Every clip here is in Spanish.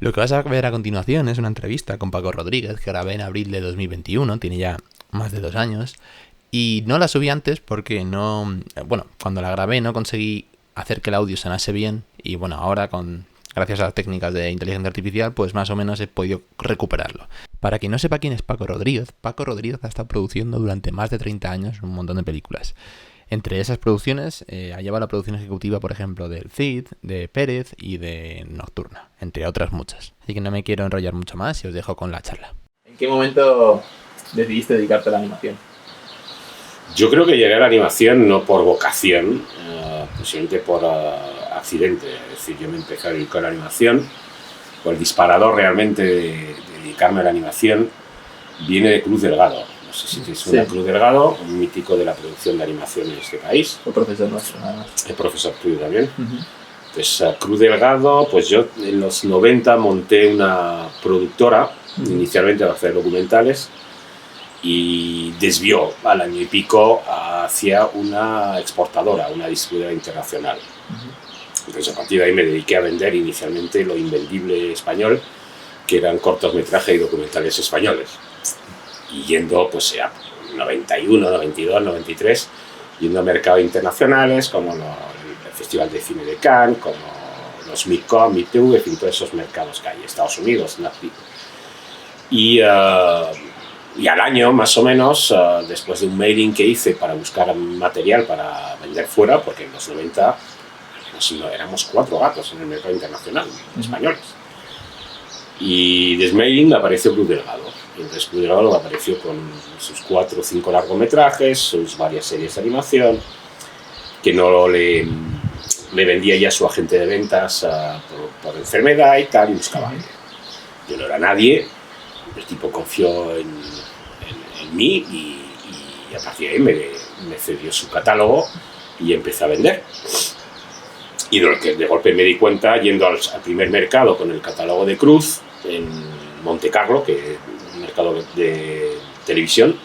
Lo que vas a ver a continuación es una entrevista con Paco Rodríguez que grabé en abril de 2021, tiene ya más de 2 años, y no la subí antes porque bueno, cuando la grabé no conseguí hacer que el audio sonase bien, y bueno, ahora gracias a las técnicas de inteligencia artificial, pues más o menos he podido recuperarlo. Para quien no sepa quién es Paco Rodríguez ha estado produciendo durante más de 30 años un montón de películas. Entre esas producciones ha llevado la producción ejecutiva, por ejemplo, del Cid, de Pérez y de Nocturna, entre otras muchas. Así que no me quiero enrollar mucho más y os dejo con la charla. ¿En qué momento decidiste dedicarte a la animación? Yo creo que llegué a la animación no por vocación, posiblemente por accidente. Es decir, yo me empecé a dedicar a la animación, o el disparador realmente de dedicarme a la animación viene de Cruz Delgado. No sé si te suena. Cruz Delgado, un mítico de la producción de animación en este país. Fue profesor nuestro, nada más. El profesor tuyo también. Pues Cruz Delgado, pues yo en los 90 monté una productora, inicialmente para hacer documentales, y desvió al año y pico hacia una exportadora, una distribuidora internacional. Entonces a partir de ahí me dediqué a vender inicialmente lo invendible español, que eran cortometrajes y documentales españoles. Y yendo pues a 91, 92, 93, yendo a mercados internacionales como el Festival de Cine de Cannes, como los MIPCOM, MIPTV, en fin, todos esos mercados que hay, Estados Unidos, NACPI. Y al año, más o menos, después de un mailing que hice para buscar material para vender fuera, porque en los 90 éramos 4 gatos en el mercado internacional, españoles. Y desde mailing apareció Cruz Delgado. Y entonces Cruz Delgado apareció con sus 4 o 5 largometrajes, sus varias series de animación, que no le vendía ya su agente de ventas por enfermedad y tal, y buscaba. Yo no era nadie, el tipo confió en mí y a partir de ahí me cedió su catálogo y empecé a vender. Y de golpe me di cuenta, yendo al primer mercado con el catálogo de Cruz, en Monte Carlo, que es un mercado de televisión,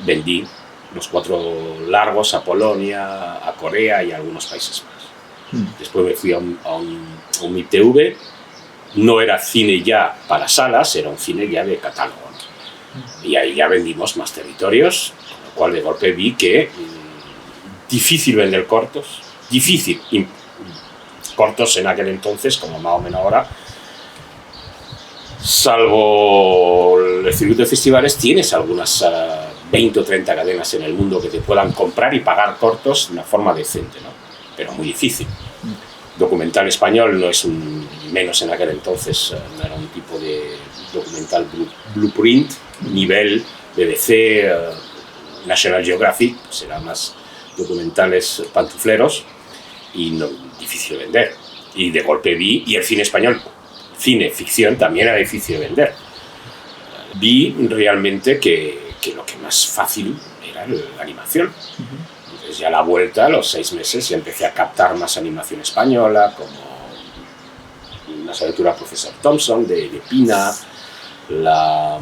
vendí los 4 largos a Polonia, a Corea y a algunos países más. Después me fui a un MIPTV, no era cine ya para salas, era un cine ya de catálogo. Y ahí ya vendimos más territorios, con lo cual de golpe vi que difícil vender cortos, difícil. Cortos en aquel entonces, como más o menos ahora, salvo el circuito de festivales, tienes algunas 20 o 30 cadenas en el mundo que te puedan comprar y pagar cortos de una forma decente, ¿no? Pero muy difícil. Documental español no es menos en aquel entonces, no era un tipo de documental blueprint, nivel BBC, National Geographic, pues eran más documentales pantufleros y no, difícil de vender. Y de golpe vi, y el cine español, cine, ficción, también era difícil de vender. Vi realmente que lo que más fácil era la animación. Entonces ya a la vuelta, a los 6 meses, ya empecé a captar más animación española, como Las aventuras del profesor Thompson, de Pina, la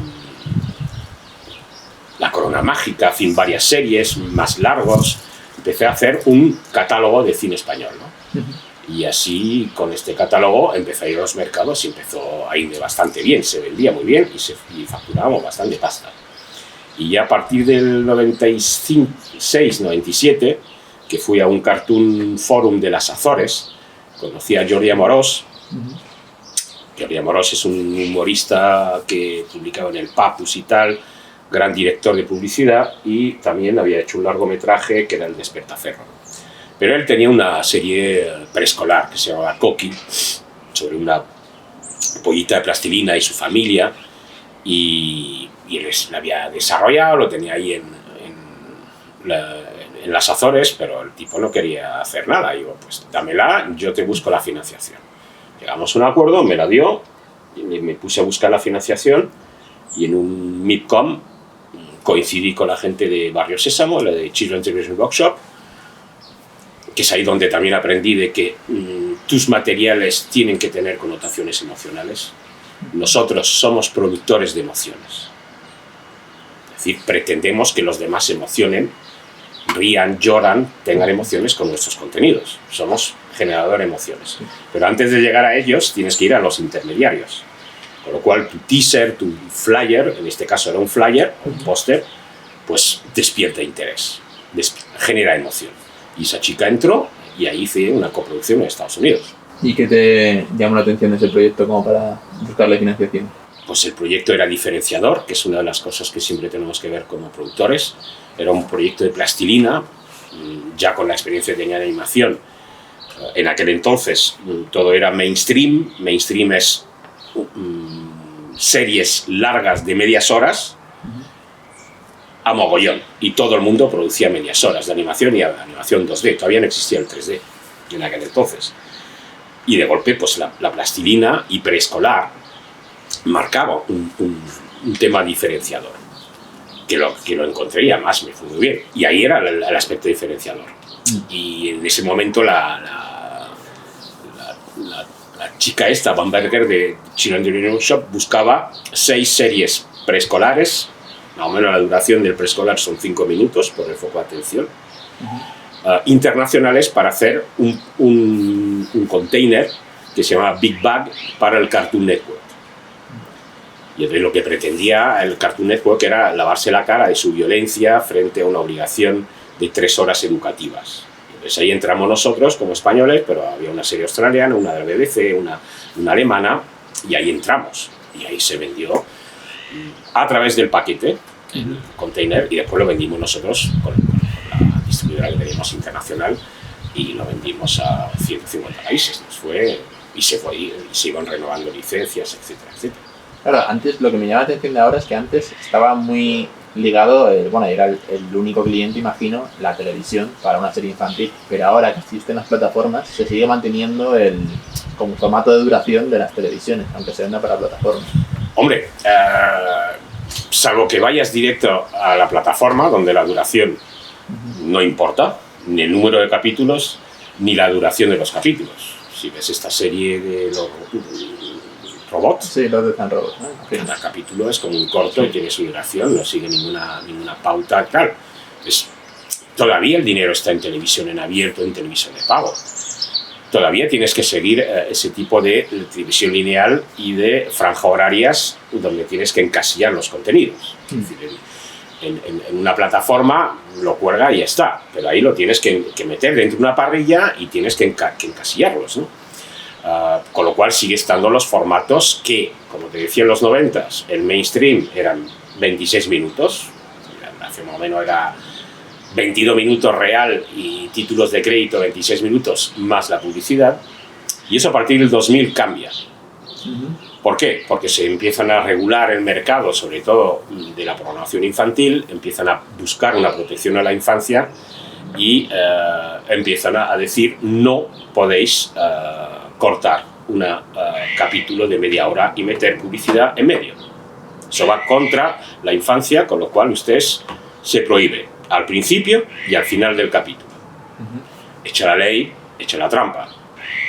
Corona Mágica, en fin, varias series más largos. Empecé a hacer un catálogo de cine español, ¿no? Y así, con este catálogo, empecé a ir a los mercados y empezó a irme bastante bien, se vendía muy bien y facturábamos bastante pasta. Y ya a partir del 96, 97, que fui a un Cartoon Forum de las Azores, conocí a Jordi Amorós. Jordi Amorós es un humorista que publicaba en el Papus y tal, gran director de publicidad, y también había hecho un largometraje que era El Despertaferro. Pero él tenía una serie preescolar que se llamaba Coqui, sobre una pollita de plastilina y su familia, y él la había desarrollado, lo tenía ahí en las Azores, pero el tipo no quería hacer nada. Y digo, pues dámela, yo te busco la financiación. Llegamos a un acuerdo, me la dio, y me puse a buscar la financiación, y en un MIPCOM coincidí con la gente de Barrio Sésamo, la de Children's Television Workshop, que es ahí donde también aprendí de que tus materiales tienen que tener connotaciones emocionales. Nosotros somos productores de emociones. Es decir, pretendemos que los demás se emocionen, rían, lloran, tengan emociones con nuestros contenidos. Somos generador de emociones. Pero antes de llegar a ellos tienes que ir a los intermediarios. Con lo cual tu teaser, tu flyer, en este caso era un flyer, un póster, pues despierta interés, genera emoción. Y esa chica entró y ahí hice una coproducción en Estados Unidos. ¿Y qué te llamó la atención de ese proyecto como para buscarle financiación? Pues el proyecto era diferenciador, que es una de las cosas que siempre tenemos que ver como productores. Era un proyecto de plastilina, ya con la experiencia que tenía de animación. En aquel entonces todo era mainstream. Mainstream es series largas de medias horas a mogollón. Y todo el mundo producía medias horas de animación y animación 2D. Todavía no existía el 3D en aquel entonces. Y de golpe, pues la plastilina y preescolar marcaba un tema diferenciador. Que lo encontré y además me fue muy bien. Y ahí era el aspecto diferenciador. Y en ese momento la chica esta, Bamberger, de Children's Union Shop, buscaba 6 series preescolares. Más o menos la duración del preescolar son 5 minutos por el foco de atención. Internacionales para hacer un container que se llamaba Big Bag para el Cartoon Network. Y entonces lo que pretendía el Cartoon Network era lavarse la cara de su violencia frente a una obligación de 3 horas educativas. Entonces ahí entramos nosotros como españoles, pero había una serie australiana, una de la BBC, una alemana, y ahí entramos. Y ahí se vendió a través del paquete, el container, y después lo vendimos nosotros con la distribuidora que teníamos internacional, y lo vendimos a 150 países. Nos fue, y se iban renovando licencias, etcétera, etcétera. Claro, antes lo que me llama la atención de ahora es que antes estaba muy ligado, era el único cliente, imagino, la televisión para una serie infantil, pero ahora que existen las plataformas se sigue manteniendo como formato de duración de las televisiones, aunque se venda para plataformas. Hombre, salvo que vayas directo a la plataforma, donde la duración no importa, ni el número de capítulos, ni la duración de los capítulos. Si ves esta serie de los robots, sí, los de San Robots, ¿no? Cada capítulo es como un corto y tiene su duración, no sigue ninguna pauta, tal. Todavía el dinero está en televisión en abierto, en televisión de pago. Todavía tienes que seguir ese tipo de televisión lineal y de franja horarias donde tienes que encasillar los contenidos. Es decir, en una plataforma lo cuelga y ya está, pero ahí lo tienes que meter dentro de una parrilla y tienes que encasillarlos, ¿no? Con lo cual sigue estando los formatos que, como te decía en los 90s, el mainstream eran 26 minutos, hace más o menos era 22 minutos real y títulos de crédito 26 minutos más la publicidad, y eso a partir del 2000 cambia. ¿Por qué? Porque se empiezan a regular el mercado, sobre todo de la programación infantil, empiezan a buscar una protección a la infancia y empiezan a decir no podéis cortar un capítulo de media hora y meter publicidad en medio. Eso va contra la infancia, con lo cual ustedes se prohíbe al principio y al final del capítulo. Echa la ley, echa la trampa.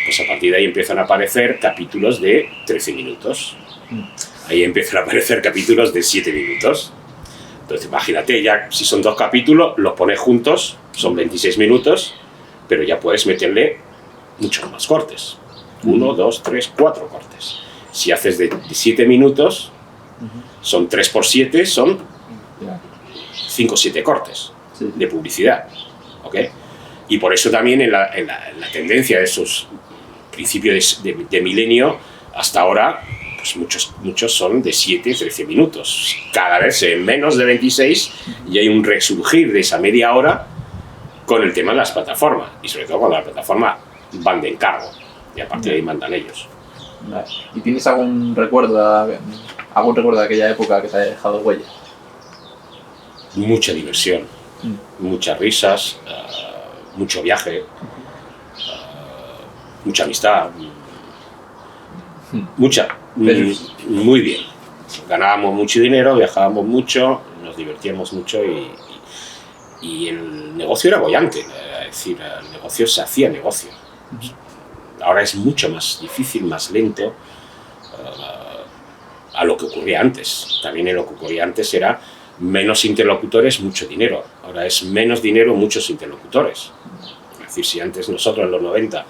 Pues a partir de ahí empiezan a aparecer capítulos de 13 minutos. Ahí empiezan a aparecer capítulos de 7 minutos. Entonces imagínate, ya si son 2 capítulos, los pones juntos, son 26 minutos, pero ya puedes meterle muchos más cortes. 1, 2, 3, 4 cortes. Si haces de 7 minutos, son 3 por 7, son 5 o 7 cortes de publicidad. ¿Okay? Y por eso también en la tendencia de esos principios de milenio hasta ahora, pues muchos son de 7, 13 minutos. Cada vez en menos de 26 y hay un resurgir de esa media hora con el tema de las plataformas. Y sobre todo cuando las plataformas van de encargo y a partir de ahí mandan ellos. ¿Y tienes algún recuerdo de aquella época que te haya dejado huella? Mucha diversión, muchas risas, mucho viaje, mucha amistad, muy bien. Ganábamos mucho dinero, viajábamos mucho, nos divertíamos mucho y el negocio era boyante, es decir, el negocio se hacía negocio. Ahora es mucho más difícil, más lento a lo que ocurría antes. También en lo que ocurría antes era menos interlocutores, mucho dinero. Ahora es menos dinero, muchos interlocutores. Es decir, si antes nosotros en los 90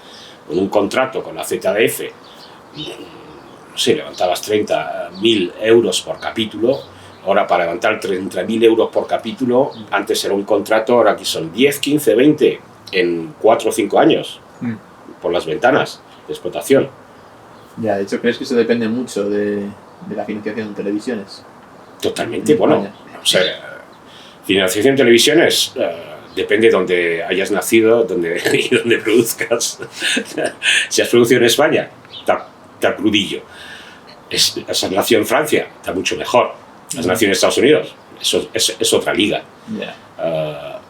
con un contrato con la ZDF, no sé, levantabas 30.000 euros por capítulo. Ahora para levantar 30.000 euros por capítulo, antes era un contrato, ahora aquí son 10, 15, 20 en 4 o 5 años, por las ventanas de explotación. Ya, de hecho, ¿crees que eso depende mucho de la financiación de televisiones? Totalmente, bueno, o sea, financiación de televisiones depende de donde hayas nacido y donde produzcas. Si has producido en España, está crudillo. Has nacido en Francia, está mucho mejor. Has nacido en Estados Unidos, eso es otra liga.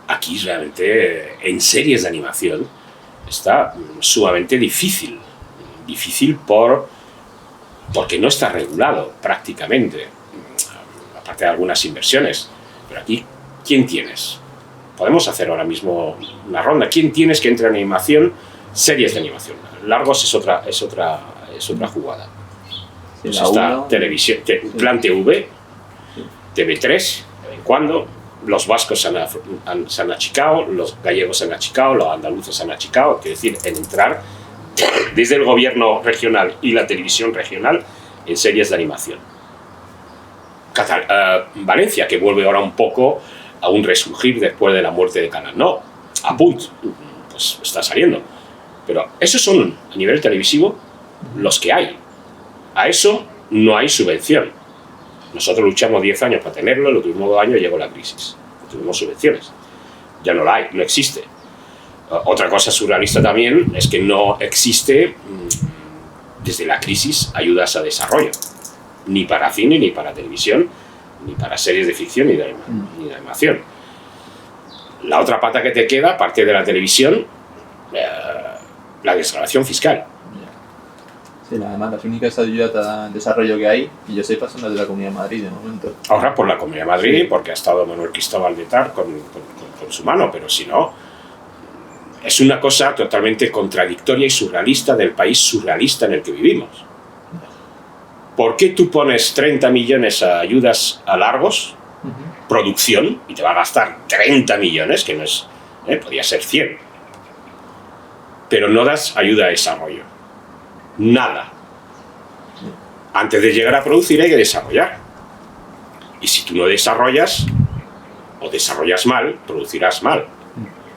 Aquí realmente en series de animación está sumamente difícil porque no está regulado prácticamente, aparte de algunas inversiones. Pero aquí, ¿quién tienes? Podemos hacer ahora mismo una ronda. ¿Quién tienes que entre en animación? Series de animación. Largos es otra jugada. Sí, Pues está televisión, Plan TV, TV3, de vez en cuando. Los vascos se han achicado, los gallegos se han achicado, los andaluces se han achicado. Quiere decir, en entrar desde el gobierno regional y la televisión regional en series de animación. Valencia, que vuelve ahora un poco a un resurgir después de la muerte de Canal No. A punto, pues está saliendo. Pero esos son, a nivel televisivo, los que hay. A eso no hay subvención. Nosotros luchamos 10 años para tenerlo, los últimos 2 años llegó la crisis. No tuvimos subvenciones. Ya no la hay, no existe. Otra cosa surrealista también es que no existe, desde la crisis, ayudas a desarrollo. Ni para cine, ni para televisión, ni para series de ficción, ni de animación. La otra pata que te queda, aparte de la televisión, la desgravación fiscal. Sí, además las únicas ayudas a desarrollo que hay, y yo sepa, son las de la Comunidad de Madrid de momento. Ahora por la Comunidad de Madrid, sí, porque ha estado Manuel Cristóbal de Tar con su mano, pero si no, es una cosa totalmente contradictoria y surrealista del país surrealista en el que vivimos. ¿Por qué tú pones 30 millones a ayudas a largos, producción, y te va a gastar 30 millones, que no es, podría ser 100, pero no das ayuda a desarrollo? Nada. Antes de llegar a producir hay que desarrollar. Y si tú no desarrollas, o desarrollas mal, producirás mal.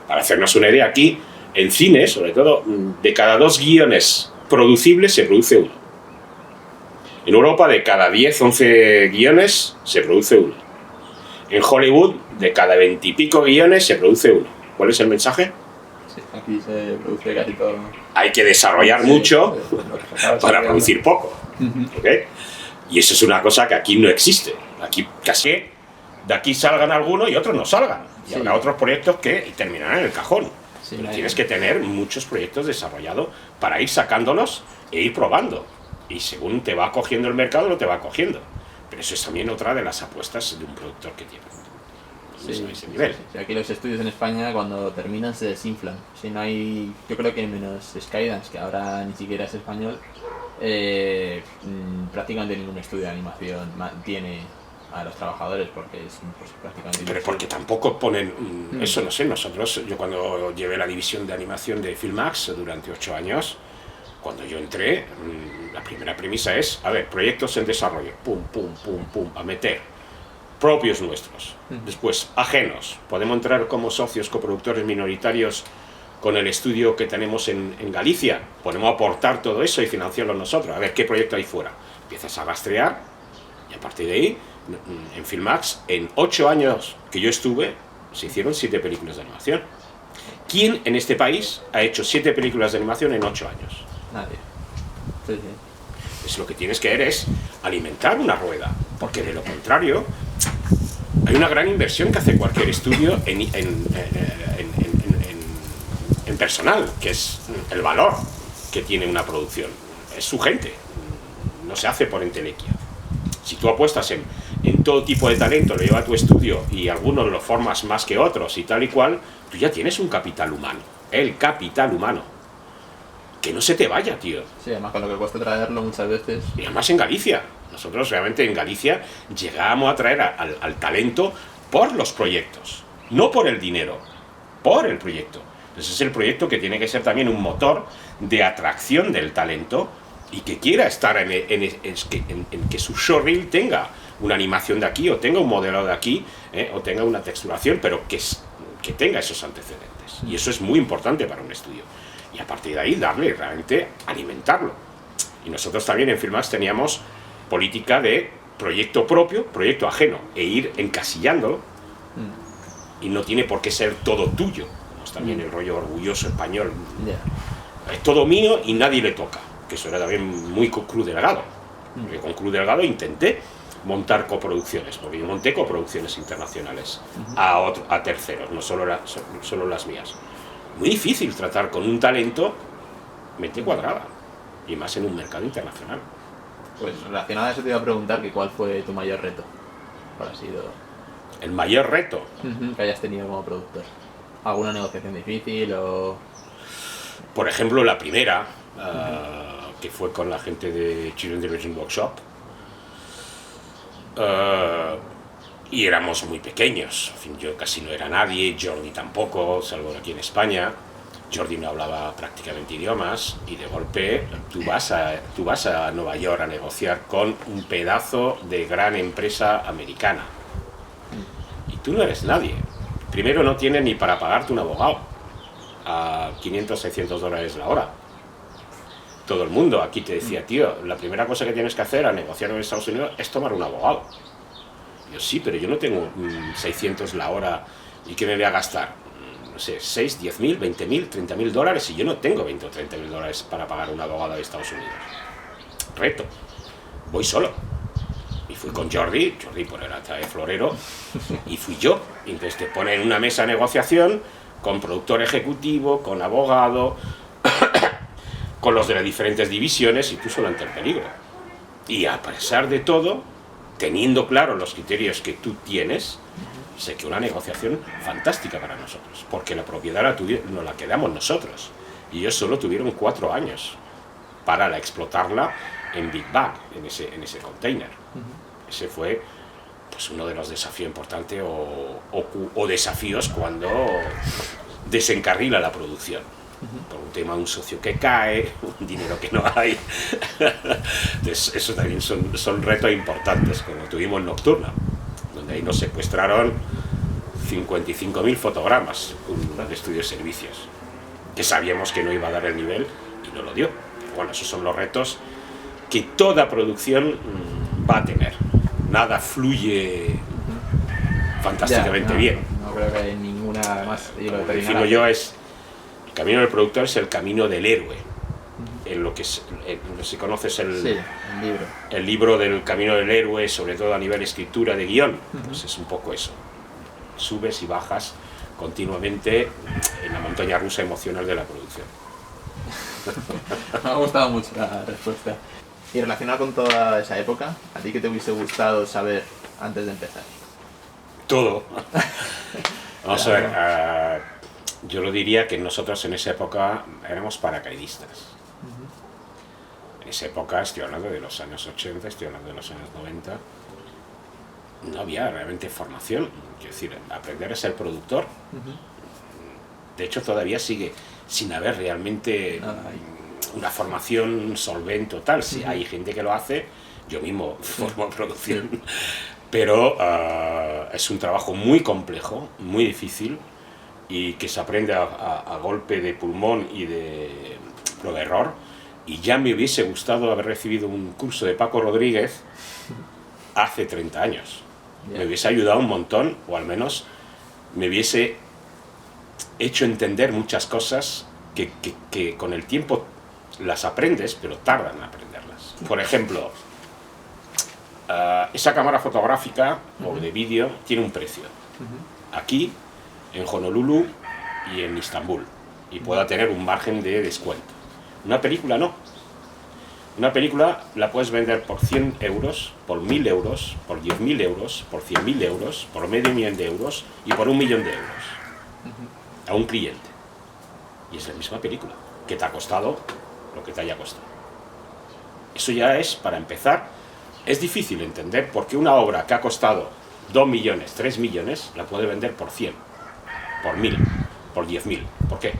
Para hacernos una idea, aquí, en cine, sobre todo, de cada 2 guiones producibles se produce 1. En Europa, de cada 10, 11 guiones, se produce 1. En Hollywood, de cada 20 y pico guiones, se produce 1. ¿Cuál es el mensaje? Sí, aquí se produce casi todo. Hay que desarrollar mucho para producir poco. ¿Okay? Y eso es una cosa que aquí no existe. Aquí casi de aquí salgan algunos y otros no salgan. Y habrá otros proyectos que terminarán en el cajón. Sí, pero tienes que tener muchos proyectos desarrollados para ir sacándolos e ir probando. Y según te va cogiendo el mercado, lo te va cogiendo. Pero eso es también otra de las apuestas de un productor que tiene. Sí, ese nivel. Sí. Aquí los estudios en España, cuando terminan, se desinflan. Si no hay, yo creo que menos Skydance, que ahora ni siquiera es español, prácticamente ningún estudio de animación mantiene a los trabajadores, porque es pues, prácticamente... Pero porque tampoco ponen eso, no sé, nosotros, yo cuando llevé la división de animación de Filmax durante 8 años, cuando yo entré, la primera premisa es, a ver, proyectos en desarrollo, pum, pum, pum, pum, a meter, propios nuestros, después ajenos, podemos entrar como socios coproductores minoritarios con el estudio que tenemos en Galicia, podemos aportar todo eso y financiarlo nosotros, a ver qué proyecto hay fuera, empiezas a rastrear y a partir de ahí, en Filmax, en 8 años que yo estuve, se hicieron 7 películas de animación. ¿Quién en este país ha hecho 7 películas de animación en 8 años? Nadie. Sí. Pues lo que tienes que hacer es alimentar una rueda, porque de lo contrario hay una gran inversión que hace cualquier estudio en personal, que es el valor que tiene una producción, es su gente, no se hace por entelequia. Si tú apuestas en todo tipo de talento, lo lleva a tu estudio y algunos lo formas más que otros y tal y cual, tú ya tienes un capital humano, el capital humano. Que no se te vaya, tío. Sí, además con lo que cuesta traerlo muchas veces. Y además en Galicia. Nosotros realmente en Galicia llegábamos a traer al talento por los proyectos. No por el dinero, por el proyecto. Entonces es el proyecto que tiene que ser también un motor de atracción del talento y que quiera estar en que su showreel tenga una animación de aquí, o tenga un modelo de aquí, o tenga una texturación, pero que tenga esos antecedentes. Y eso es muy importante para un estudio. Y a partir de ahí darle realmente, alimentarlo. Y nosotros también en Filmax teníamos política de proyecto propio, proyecto ajeno, e ir encasillándolo. Y no tiene por qué ser todo tuyo. Pues también el rollo orgulloso español. Es todo mío y nadie le toca. Que eso era también muy con Cruz Delgado. Porque con Cruz Delgado intenté montar coproducciones, porque yo monté coproducciones internacionales a terceros, no solo las mías. Muy difícil tratar con un talento mente cuadrada, y más en un mercado internacional. Pues relacionado a eso te iba a preguntar que cuál fue tu mayor reto. ¿Cuál ha sido el mayor reto que hayas tenido como productor? ¿Alguna negociación difícil o...? Por ejemplo, la primera, que fue con la gente de Children's Direction Workshop, y éramos muy pequeños. En fin, yo casi no era nadie, Jordi tampoco, salvo aquí en España. Jordi no hablaba prácticamente idiomas, y de golpe tú vas a Nueva York a negociar con un pedazo de gran empresa americana. Y tú no eres nadie. Primero, no tienes ni para pagarte un abogado a $500-600 la hora. Todo el mundo aquí te decía, tío, la primera cosa que tienes que hacer a negociar en Estados Unidos es tomar un abogado. Yo sí, pero yo no tengo 600 la hora, y ¿qué me voy a gastar? No sé, 6, 10.000, 20.000, 30.000 dólares, y yo no tengo 20 o 30.000 dólares para pagar un abogado de Estados Unidos. Reto. Voy solo. Y fui con Jordi por era de florero, y fui yo. Y entonces te ponen en una mesa de negociación con productor ejecutivo, con abogado, con los de las diferentes divisiones, y tú solo ante el peligro. Y a pesar de todo, teniendo claro los criterios que tú tienes, sé que una negociación fantástica para nosotros, porque la propiedad nos la quedamos nosotros, y ellos solo tuvieron 4 años para explotarla en Big Bang, en ese container. Ese fue pues uno de los desafíos importantes o desafíos cuando desencarrila la producción. Por un tema, un socio que cae, un dinero que no hay. Entonces, eso también son retos importantes, como tuvimos Nocturna, donde ahí nos secuestraron 55.000 fotogramas, un estudio de servicios, que sabíamos que no iba a dar el nivel, y no lo dio. Pero bueno, esos son los retos que toda producción va a tener. Nada fluye fantásticamente bien. No creo que haya ninguna más. Lo que defino yo es: el camino del productor es el camino del héroe. En lo que se conoce es el libro del camino del héroe, sobre todo a nivel escritura de guión. Pues es un poco eso. Subes y bajas continuamente en la montaña rusa emocional de la producción. Me ha gustado mucho la respuesta. Y relacionado con toda esa época, ¿a ti qué te hubiese gustado saber antes de empezar? Todo. Vamos a ver, yo lo diría que nosotros en esa época éramos paracaidistas. En esa época, estoy hablando de los años 80, estoy hablando de los años 90, no había realmente formación. Quiero decir, aprender a ser productor, de hecho todavía sigue sin haber realmente una formación solvente o tal. Sí, hay gente que lo hace, yo mismo formo producción, pero es un trabajo muy complejo, muy difícil, y que se aprende a golpe de pulmón y de prueba error. Y ya me hubiese gustado haber recibido un curso de Paco Rodríguez hace 30 años. Me hubiese ayudado un montón, o al menos me hubiese hecho entender muchas cosas que con el tiempo las aprendes, pero tardan en aprenderlas. Por ejemplo, esa cámara fotográfica o de vídeo tiene un precio. Aquí, en Honolulu y en Istambul. Y pueda tener un margen de descuento. Una película no. Una película la puedes vender por 100 euros, por 1.000 euros, por 10.000 euros, por 100.000 euros, por medio millón de euros y por 1 millón de euros. A un cliente. Y es la misma película, que te ha costado lo que te haya costado. Eso ya es, para empezar, es difícil entender por qué una obra que ha costado 2 millones, 3 millones, la puede vender por 100, por 1.000, por 10.000. ¿Por qué?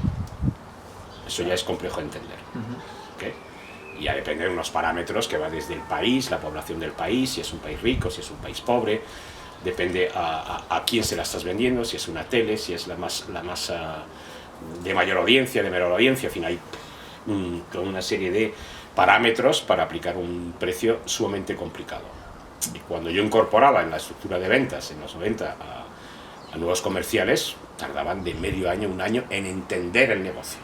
Eso ya es complejo de entender. ¿Okay? Y ya depende de unos parámetros que va desde el país, la población del país, si es un país rico, si es un país pobre, depende a quién se la estás vendiendo, si es una tele, si es la más de mayor audiencia, de menor audiencia, en fin, hay toda una serie de parámetros para aplicar un precio sumamente complicado. Y cuando yo incorporaba en la estructura de ventas en los 90 a nuevos comerciales, tardaban de medio año, un año en entender el negocio.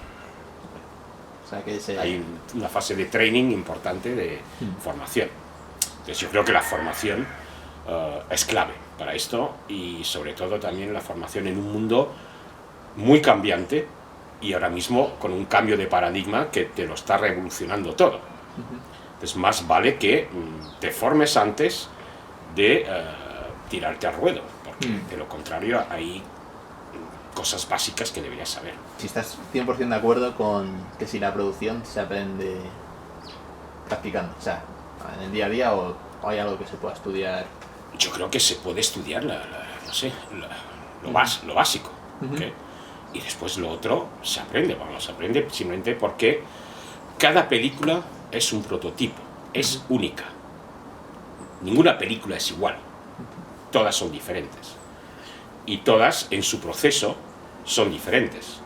O sea, que hay una fase de training importante de formación. Entonces yo creo que la formación es clave para esto, y sobre todo también la formación en un mundo muy cambiante y ahora mismo con un cambio de paradigma que te lo está revolucionando todo. Entonces más vale que te formes antes de tirarte al ruedo, porque de lo contrario hay cosas básicas que deberías saber. Si estás 100% de acuerdo con que si la producción se aprende practicando, o sea, en el día a día, o hay algo que se pueda estudiar. Yo creo que se puede estudiar lo básico, ¿okay? Y después lo otro se aprende, se aprende simplemente porque cada película es un prototipo, es única. Ninguna película es igual, todas son diferentes. Y todas en su proceso son diferentes.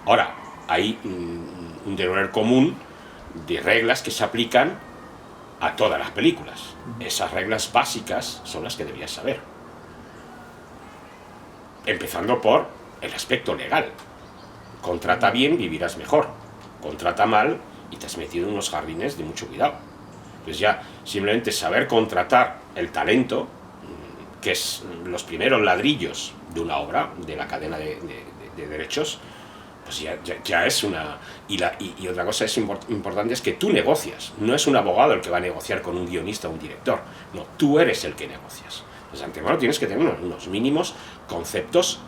Ahora, hay un denominador común de reglas que se aplican a todas las películas. Esas reglas básicas son las que deberías saber. Empezando por el aspecto legal. Contrata bien, vivirás mejor. Contrata mal y te has metido en unos jardines de mucho cuidado. Entonces ya simplemente saber contratar el talento, que es los primeros ladrillos de una obra, de la cadena de derechos, pues ya es una... Y otra cosa es importante es que tú negocias. No es un abogado el que va a negociar con un guionista o un director. No, tú eres el que negocias. Entonces, antemano tienes que tener unos mínimos conceptos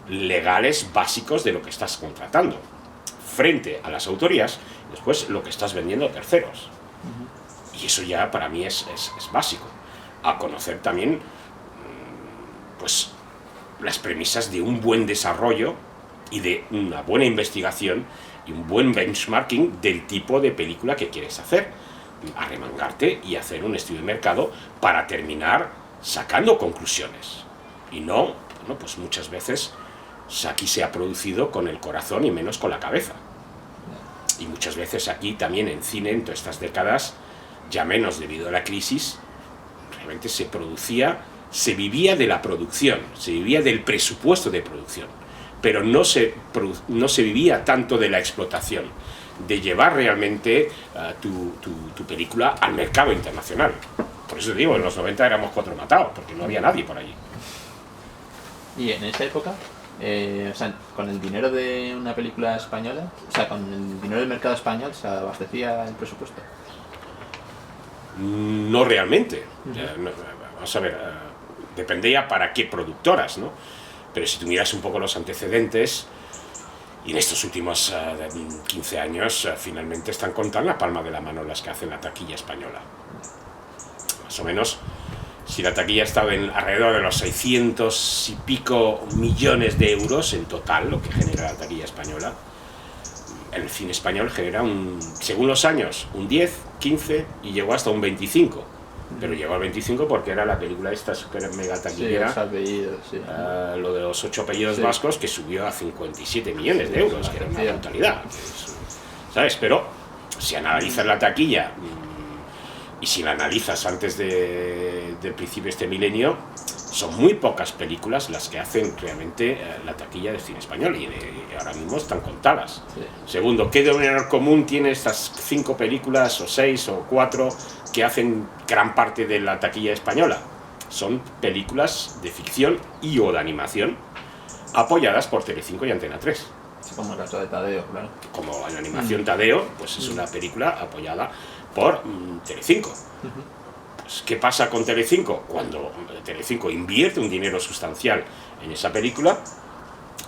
legales básicos de lo que estás contratando frente a las autorías, y después lo que estás vendiendo a terceros. Y eso ya para mí es básico. A conocer también pues las premisas de un buen desarrollo y de una buena investigación y un buen benchmarking del tipo de película que quieres hacer. Arremangarte y hacer un estudio de mercado para terminar sacando conclusiones. Y no, bueno, pues muchas veces aquí se ha producido con el corazón y menos con la cabeza. Y muchas veces aquí también en cine, en todas estas décadas, ya menos debido a la crisis, realmente se vivía de la producción, se vivía del presupuesto de producción, pero no se vivía tanto de la explotación, de llevar realmente tu película al mercado internacional. Por eso te digo, en los 90 éramos 4 matados, porque no había nadie por allí. Y en esa época, o sea, con el dinero de una película española, o sea, con el dinero del mercado español, ¿se abastecía el presupuesto? No realmente. Vamos a ver, dependía para qué productoras, ¿no? Pero si tú miras un poco los antecedentes, y en estos últimos 15 años finalmente están contando la palma de la mano las que hacen la taquilla española. Más o menos, si la taquilla estaba alrededor de los 600 y pico millones de euros en total, lo que genera la taquilla española, el cine español genera, según los años, un 10, 15 y llegó hasta un 25. Pero llegó al 25 porque era la película esta super mega taquillera, sí, apellidos, sí. Lo de los 8 apellidos vascos, que subió a 57 millones de euros, que era una brutalidad, ¿sabes? Pero si analizas la taquilla y si la analizas antes del principio de este milenio, son muy pocas películas las que hacen realmente la taquilla del cine español, y ahora mismo están contadas. Sí. Segundo, ¿qué denominador común tiene estas 5 películas o 6 o 4 que hacen gran parte de la taquilla española? Son películas de ficción y o de animación apoyadas por Telecinco y Antena 3. Sí, como el caso de Tadeo, claro. Como la animación Tadeo, pues es una película apoyada por Telecinco. Pues, ¿qué pasa con Telecinco? Cuando Telecinco invierte un dinero sustancial en esa película,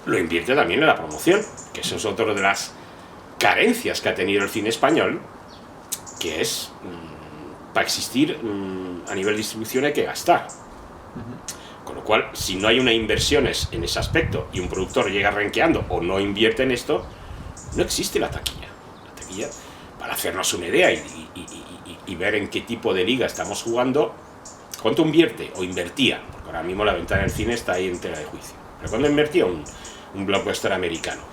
lo invierte también en la promoción, que eso es otra de las carencias que ha tenido el cine español, que es, para existir a nivel de distribución hay que gastar. Con lo cual, si no hay una inversión en ese aspecto y un productor llega renqueando o no invierte en esto, no existe la taquilla. La taquilla, para hacernos una idea y ver en qué tipo de liga estamos jugando, ¿cuánto invierte o invertía? Porque ahora mismo la ventana del cine está ahí en tela de juicio. Pero ¿cuándo invertía un blockbuster americano?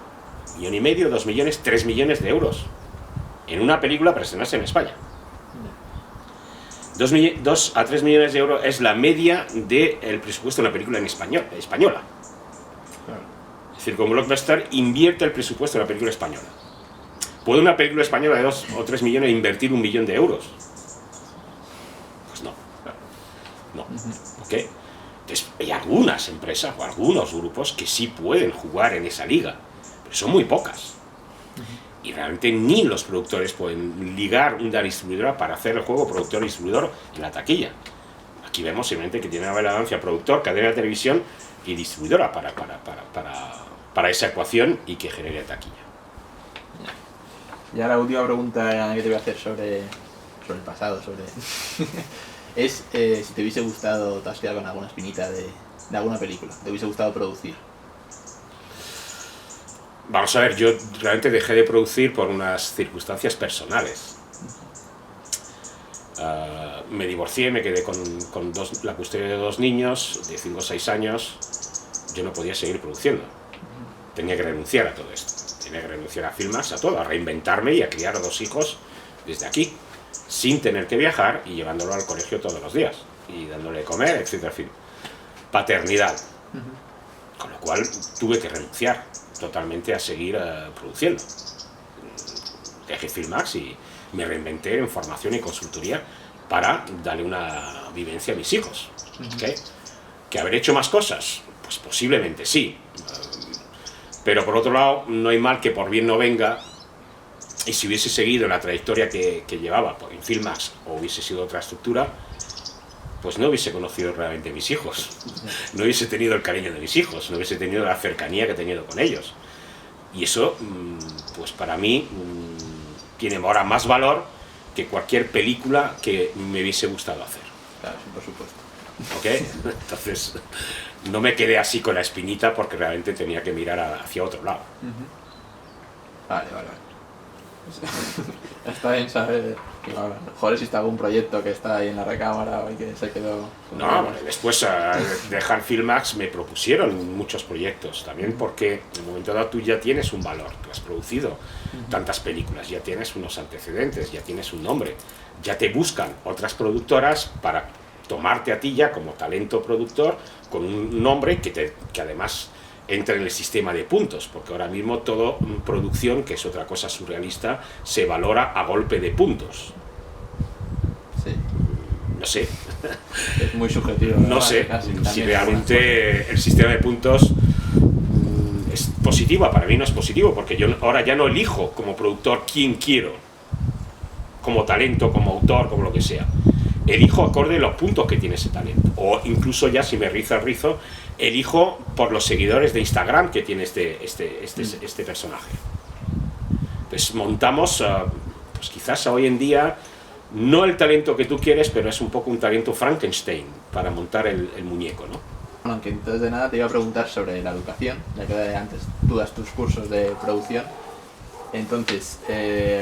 1,5 millones, 2 millones, 3 millones de euros en una película para estrenarse en España. 2 a 3 millones de euros es la media del presupuesto de una película española. Es decir, como blockbuster invierte el presupuesto de la película española. ¿Puede una película española de 2 o 3 millones invertir 1 millón de euros? Pues no. No. ¿Ok? Entonces, hay algunas empresas o algunos grupos que sí pueden jugar en esa liga, pero son muy pocas. Y realmente ni los productores pueden ligar una distribuidora para hacer el juego productor-distribuidor en la taquilla. Aquí vemos simplemente que tiene una relevancia productor, cadena de televisión y distribuidora para esa ecuación y que genere taquilla. Ya la última pregunta que te voy a hacer sobre el pasado, es si te hubiese gustado, te has quedado con alguna espinita de alguna película, te hubiese gustado producir. Vamos a ver, yo realmente dejé de producir por unas circunstancias personales. Me divorcié, me quedé con la custodia de 2 niños de 5 o 6 años. Yo no podía seguir produciendo. Tenía que renunciar a todo esto. Tenía que renunciar a Filmax, a todo, a reinventarme y a criar a 2 hijos desde aquí, sin tener que viajar y llevándolo al colegio todos los días y dándole de comer, etcétera, en fin. Paternidad. Con lo cual tuve que renunciar totalmente a seguir produciendo. Dejé Filmax y me reinventé en formación y consultoría para darle una vivencia a mis hijos. ¿Okay? ¿Que haber hecho más cosas? Pues posiblemente sí. Pero por otro lado, no hay mal que por bien no venga, y si hubiese seguido la trayectoria que llevaba en Filmax o hubiese sido otra estructura, pues no hubiese conocido realmente a mis hijos, no hubiese tenido el cariño de mis hijos, no hubiese tenido la cercanía que he tenido con ellos. Y eso, pues para mí, tiene ahora más valor que cualquier película que me hubiese gustado hacer. Claro, sí, por supuesto. ¿Ok? Entonces, no me quedé así con la espinita porque realmente tenía que mirar hacia otro lado. Vale. Está bien saber que a lo mejor existe algún proyecto que está ahí en la recámara o que se quedó... No, después de dejar Filmax me propusieron muchos proyectos, también porque en un momento dado tú ya tienes un valor, tú has producido tantas películas, ya tienes unos antecedentes, ya tienes un nombre, ya te buscan otras productoras para tomarte a ti ya como talento productor con un nombre que además entra en el sistema de puntos, porque ahora mismo toda producción, que es otra cosa surrealista, se valora a golpe de puntos. Sí. No sé. Es muy subjetivo. No sé si realmente el sistema de puntos es positivo. Para mí no es positivo, porque yo ahora ya no elijo como productor quién quiero, como talento, como autor, como lo que sea. Elijo acorde a los puntos que tiene ese talento. O incluso ya, si me riza el rizo, elijo por los seguidores de Instagram que tiene este personaje. Pues montamos, pues quizás hoy en día, no el talento que tú quieres, pero es un poco un talento Frankenstein para montar el muñeco, ¿no? Bueno, aunque entonces de nada te iba a preguntar sobre la educación, ya que antes tú das tus cursos de producción. Entonces,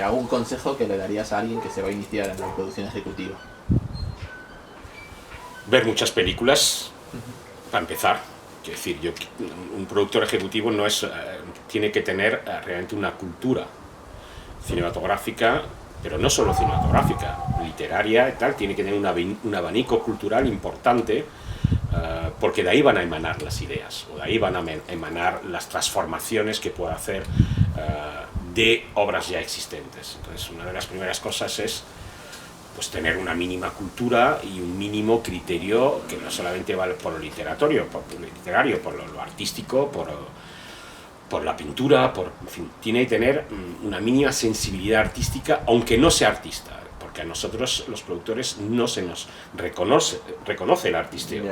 ¿algún consejo que le darías a alguien que se va a iniciar en la producción ejecutiva? Ver muchas películas, para empezar. Quiero decir, un productor ejecutivo no es, tiene que tener realmente una cultura cinematográfica, pero no solo cinematográfica, literaria y tal, tiene que tener un abanico cultural importante, porque de ahí van a emanar las ideas, o de ahí van a emanar las transformaciones que pueda hacer de obras ya existentes. Entonces, una de las primeras cosas es pues tener una mínima cultura y un mínimo criterio que no solamente vale por lo literario, por lo artístico, por la pintura, en fin, tiene que tener una mínima sensibilidad artística, aunque no sea artista, porque a nosotros los productores no se nos reconoce el artisteo,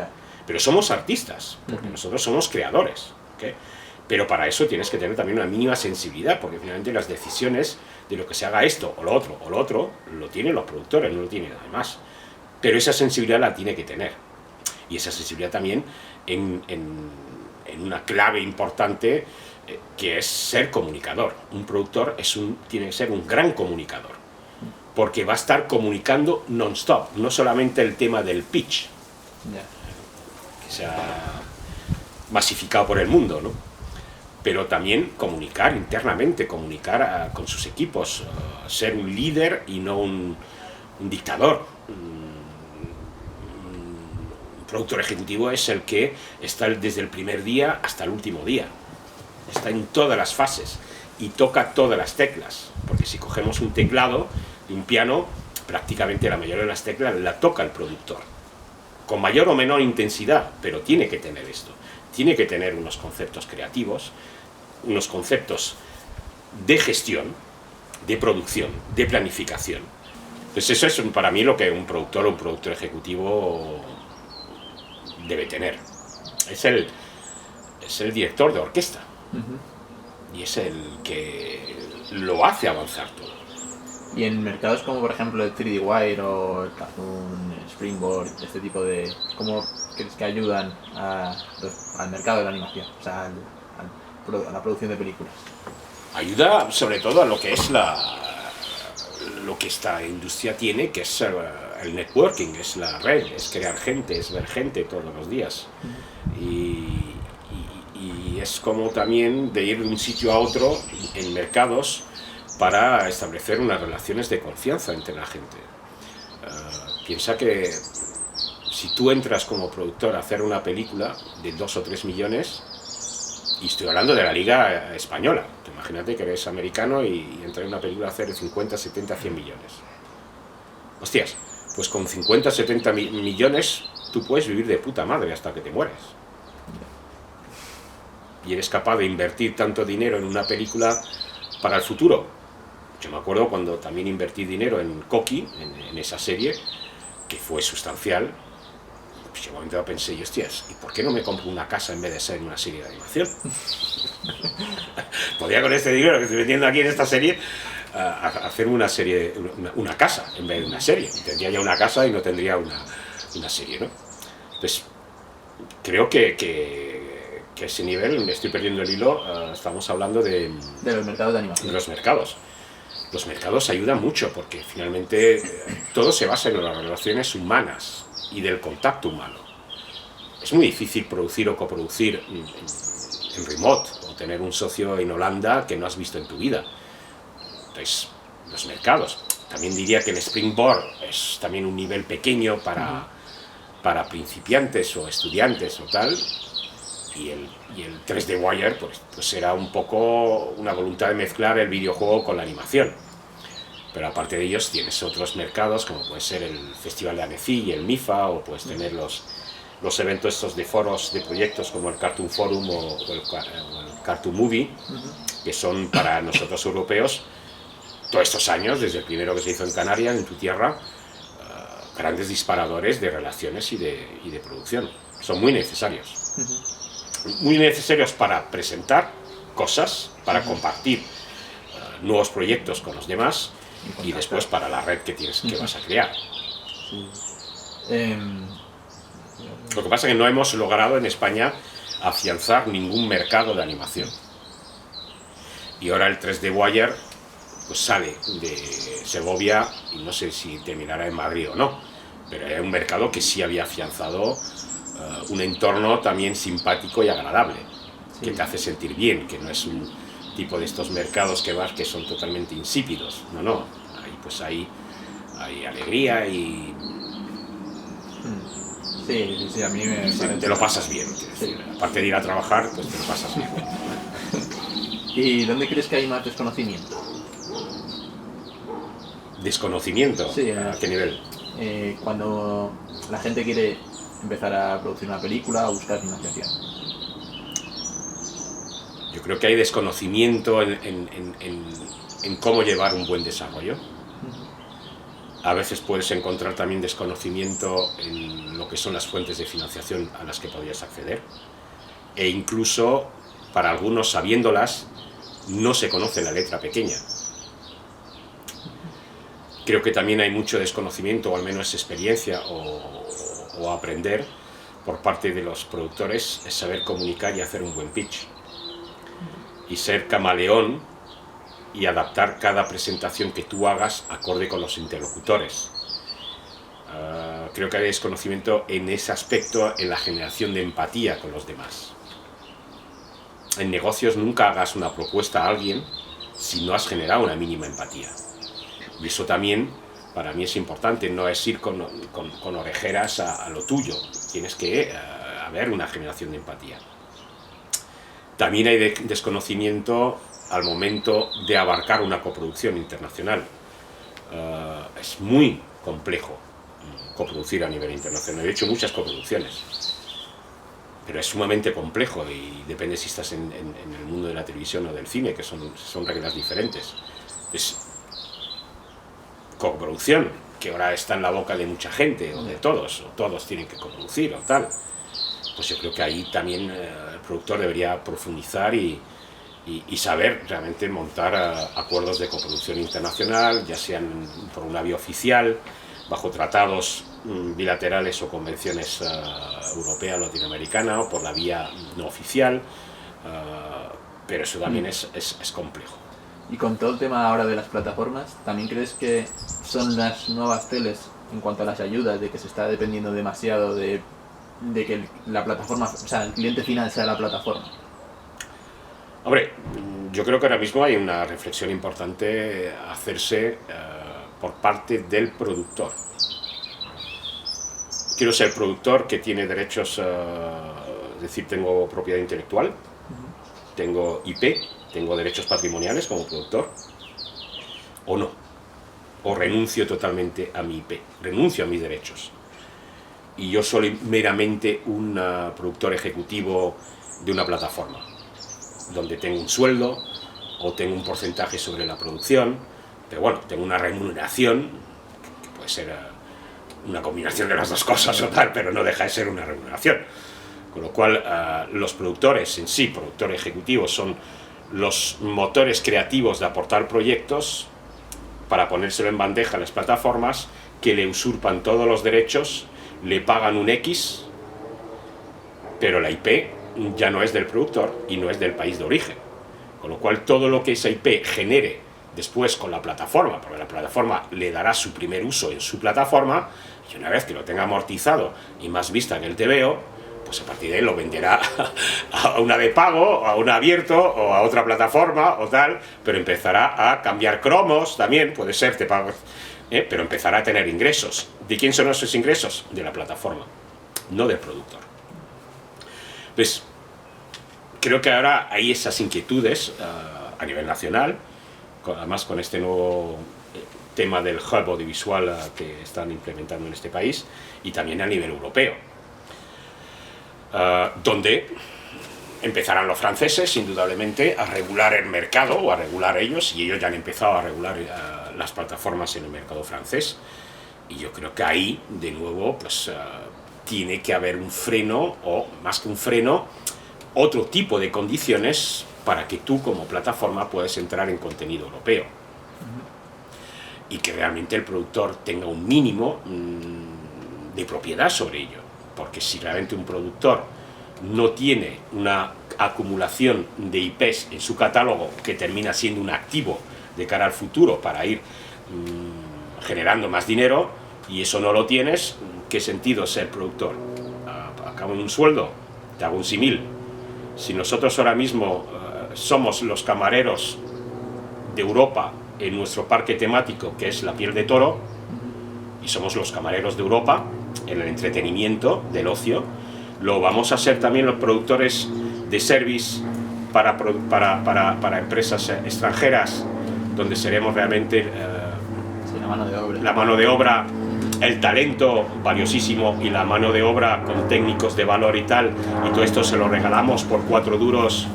pero somos artistas, porque nosotros somos creadores, ¿okay? Pero para eso tienes que tener también una mínima sensibilidad, porque finalmente las decisiones de lo que se haga esto o lo otro, lo tienen los productores, no lo tienen nadie más. Pero esa sensibilidad la tiene que tener. y esa sensibilidad también en una clave importante que es ser comunicador. Un productor tiene que ser un gran comunicador, porque va a estar comunicando non-stop, no solamente el tema del pitch, que se ha masificado por el mundo, ¿no? Pero también comunicar internamente, comunicar con sus equipos, ser un líder y no un dictador. Un productor ejecutivo es el que está desde el primer día hasta el último día. Está en todas las fases y toca todas las teclas, porque si cogemos un teclado de un piano, prácticamente la mayoría de las teclas la toca el productor, con mayor o menor intensidad, pero tiene que tener esto, tiene que tener unos conceptos creativos, unos conceptos de gestión, de producción, de planificación. Pues eso es para mí lo que un productor o un productor ejecutivo debe tener. Es el director de orquesta. Y es el que lo hace avanzar todo. Y en mercados como por ejemplo el 3D Wire o el Cartoon, el Springboard, este tipo de... ¿Cómo crees que ayudan al mercado de la animación? O sea, a la producción de películas. Ayuda sobre todo a lo que es lo que esta industria tiene, que es el networking, es la red, es crear gente, es ver gente todos los días. Y es como también de ir de un sitio a otro en mercados para establecer unas relaciones de confianza entre la gente. Piensa que si tú entras como productor a hacer una película de 2 o 3 millones, y estoy hablando de la liga española, imagínate que eres americano y entras en una película a hacer 50, 70, 100 millones. Hostias, pues con 50, 70 millones tú puedes vivir de puta madre hasta que te mueres. Y eres capaz de invertir tanto dinero en una película para el futuro. Yo me acuerdo cuando también invertí dinero en Coqui, en esa serie, que fue sustancial. Pues en un momento pensé, hostias, ¿y por qué no me compro una casa en vez de ser una serie de animación? Podría con este dinero que estoy metiendo aquí en esta serie hacer una serie, una casa en vez de una serie. Tendría ya una casa y no tendría una serie, ¿no? Entonces, creo que a ese nivel, me estoy perdiendo el hilo, estamos hablando de los mercados de animación. De los mercados. Los mercados ayudan mucho porque finalmente todo se basa en las relaciones humanas y del contacto humano. Es muy difícil producir o coproducir en remote o tener un socio en Holanda que no has visto en tu vida. Entonces, los mercados. También diría que el Springboard es también un nivel pequeño para principiantes o estudiantes o tal. Y el 3D Wire pues era un poco una voluntad de mezclar el videojuego con la animación. Pero aparte de ellos tienes otros mercados como puede ser el Festival de Annecy y el MIFA, o puedes tener los eventos estos de foros de proyectos como el Cartoon Forum o el Cartoon Movie, que son para nosotros europeos todos estos años, desde el primero que se hizo en Canarias, en tu tierra, grandes disparadores de relaciones y de producción. Son muy necesarios. Muy necesarios para presentar cosas, para compartir nuevos proyectos con los demás y después para la red que vas a crear. Lo que pasa es que no hemos logrado en España afianzar ningún mercado de animación. Y ahora el 3D Wire pues sale de Segovia y no sé si terminará en Madrid o no, pero es un mercado que sí había afianzado un entorno también simpático y agradable, que te hace sentir bien, que no es un tipo de estos mercados que vas que son totalmente insípidos. No, ahí pues hay alegría y... Sí, a mí me parece... Te lo pasas bien, decir. Aparte de ir a trabajar, pues te lo pasas bien. ¿Y dónde crees que hay más desconocimiento? ¿Desconocimiento? Sí, ¿a qué nivel? Cuando la gente quiere empezar a producir una película o buscar financiación. Yo creo que hay desconocimiento en cómo llevar un buen desarrollo. A veces puedes encontrar también desconocimiento en lo que son las fuentes de financiación a las que podrías acceder. E incluso, para algunos, sabiéndolas, no se conoce la letra pequeña. Creo que también hay mucho desconocimiento, o al menos experiencia, o aprender por parte de los productores es saber comunicar y hacer un buen pitch. Y ser camaleón y adaptar cada presentación que tú hagas acorde con los interlocutores. Creo que hay desconocimiento en ese aspecto, en la generación de empatía con los demás. En negocios nunca hagas una propuesta a alguien si no has generado una mínima empatía. Y eso también para mí es importante, no es ir con orejeras a lo tuyo. Tienes que haber una generación de empatía. También hay desconocimiento al momento de abarcar una coproducción internacional. Es muy complejo coproducir a nivel internacional. He hecho muchas coproducciones, pero es sumamente complejo y depende si estás en el mundo de la televisión o del cine, que son reglas diferentes. Es coproducción, que ahora está en la boca de mucha gente, o de todos, o todos tienen que coproducir, o tal. Pues yo creo que ahí también el productor debería profundizar y saber realmente montar acuerdos de coproducción internacional, ya sean por una vía oficial, bajo tratados bilaterales o convenciones europea o latinoamericana, o por la vía no oficial, pero eso también es complejo. Y con todo el tema ahora de las plataformas, ¿también crees que son las nuevas teles en cuanto a las ayudas, de que se está dependiendo demasiado de que la plataforma, o sea, el cliente final sea la plataforma? Hombre, yo creo que ahora mismo hay una reflexión importante a hacerse por parte del productor. Quiero ser productor que tiene derechos, es decir, tengo propiedad intelectual, tengo IP, tengo derechos patrimoniales como productor, o no, o renuncio totalmente a mi IP, renuncio a mis derechos. Y yo soy meramente un productor ejecutivo de una plataforma, donde tengo un sueldo o tengo un porcentaje sobre la producción, pero bueno, tengo una remuneración, que puede ser una combinación de las dos cosas o tal, pero no deja de ser una remuneración. Con lo cual, los productores en sí, productor ejecutivo, son los motores creativos de aportar proyectos para ponérselo en bandeja a las plataformas, que le usurpan todos los derechos, le pagan un X, pero la IP ya no es del productor y no es del país de origen. Con lo cual, todo lo que esa IP genere después con la plataforma, porque la plataforma le dará su primer uso en su plataforma, y una vez que lo tenga amortizado y más vista en el TVO, pues a partir de ahí lo venderá a una de pago, a un abierto, o a otra plataforma, o tal, pero empezará a cambiar cromos también, puede ser, te pago, pero empezará a tener ingresos. ¿De quién son esos ingresos? De la plataforma, no del productor. Pues creo que ahora hay esas inquietudes a nivel nacional, además con este nuevo tema del hub audiovisual que están implementando en este país, y también a nivel europeo, donde empezarán los franceses indudablemente a regular el mercado, o a regular ellos, y ellos ya han empezado a regular las plataformas en el mercado francés, y yo creo que ahí de nuevo pues tiene que haber un freno, o más que un freno, otro tipo de condiciones para que tú como plataforma puedas entrar en contenido europeo y que realmente el productor tenga un mínimo de propiedad sobre ello, porque si realmente un productor no tiene una acumulación de IPs en su catálogo que termina siendo un activo de cara al futuro para ir generando más dinero, y eso no lo tienes, ¿qué sentido ser productor? Acabo en un sueldo, te hago un símil. Si nosotros ahora mismo somos los camareros de Europa en nuestro parque temático, que es la piel de toro, y somos los camareros de Europa en el entretenimiento, del ocio, lo vamos a ser también los productores de service para empresas extranjeras, donde seremos realmente la mano de obra, el talento valiosísimo y la mano de obra con técnicos de valor y tal, y todo esto se lo regalamos por 4 duros,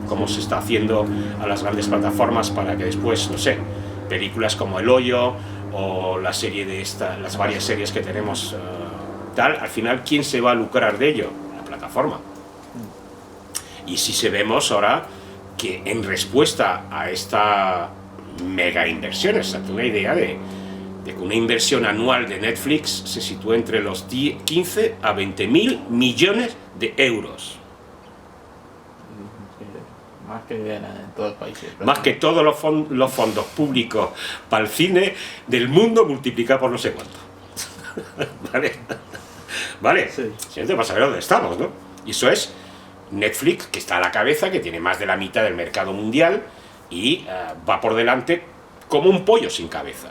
como se está haciendo a las grandes plataformas, para que después, no sé, películas como El Hoyo o la serie de las varias series que tenemos tal, al final, ¿quién se va a lucrar de ello? La plataforma. Y si se vemos ahora que en respuesta a esta mega inversión, es una idea de de que una inversión anual de Netflix se sitúa entre los 15 a 20.000 millones de euros. Más que en todos los países. Más que todos los fondos públicos para el cine del mundo multiplicado por no sé cuánto. ¿Vale? ¿Vale? Sí. Siguiente, para saber dónde estamos, ¿no? Y eso es Netflix, que está a la cabeza, que tiene más de la mitad del mercado mundial y va por delante como un pollo sin cabeza.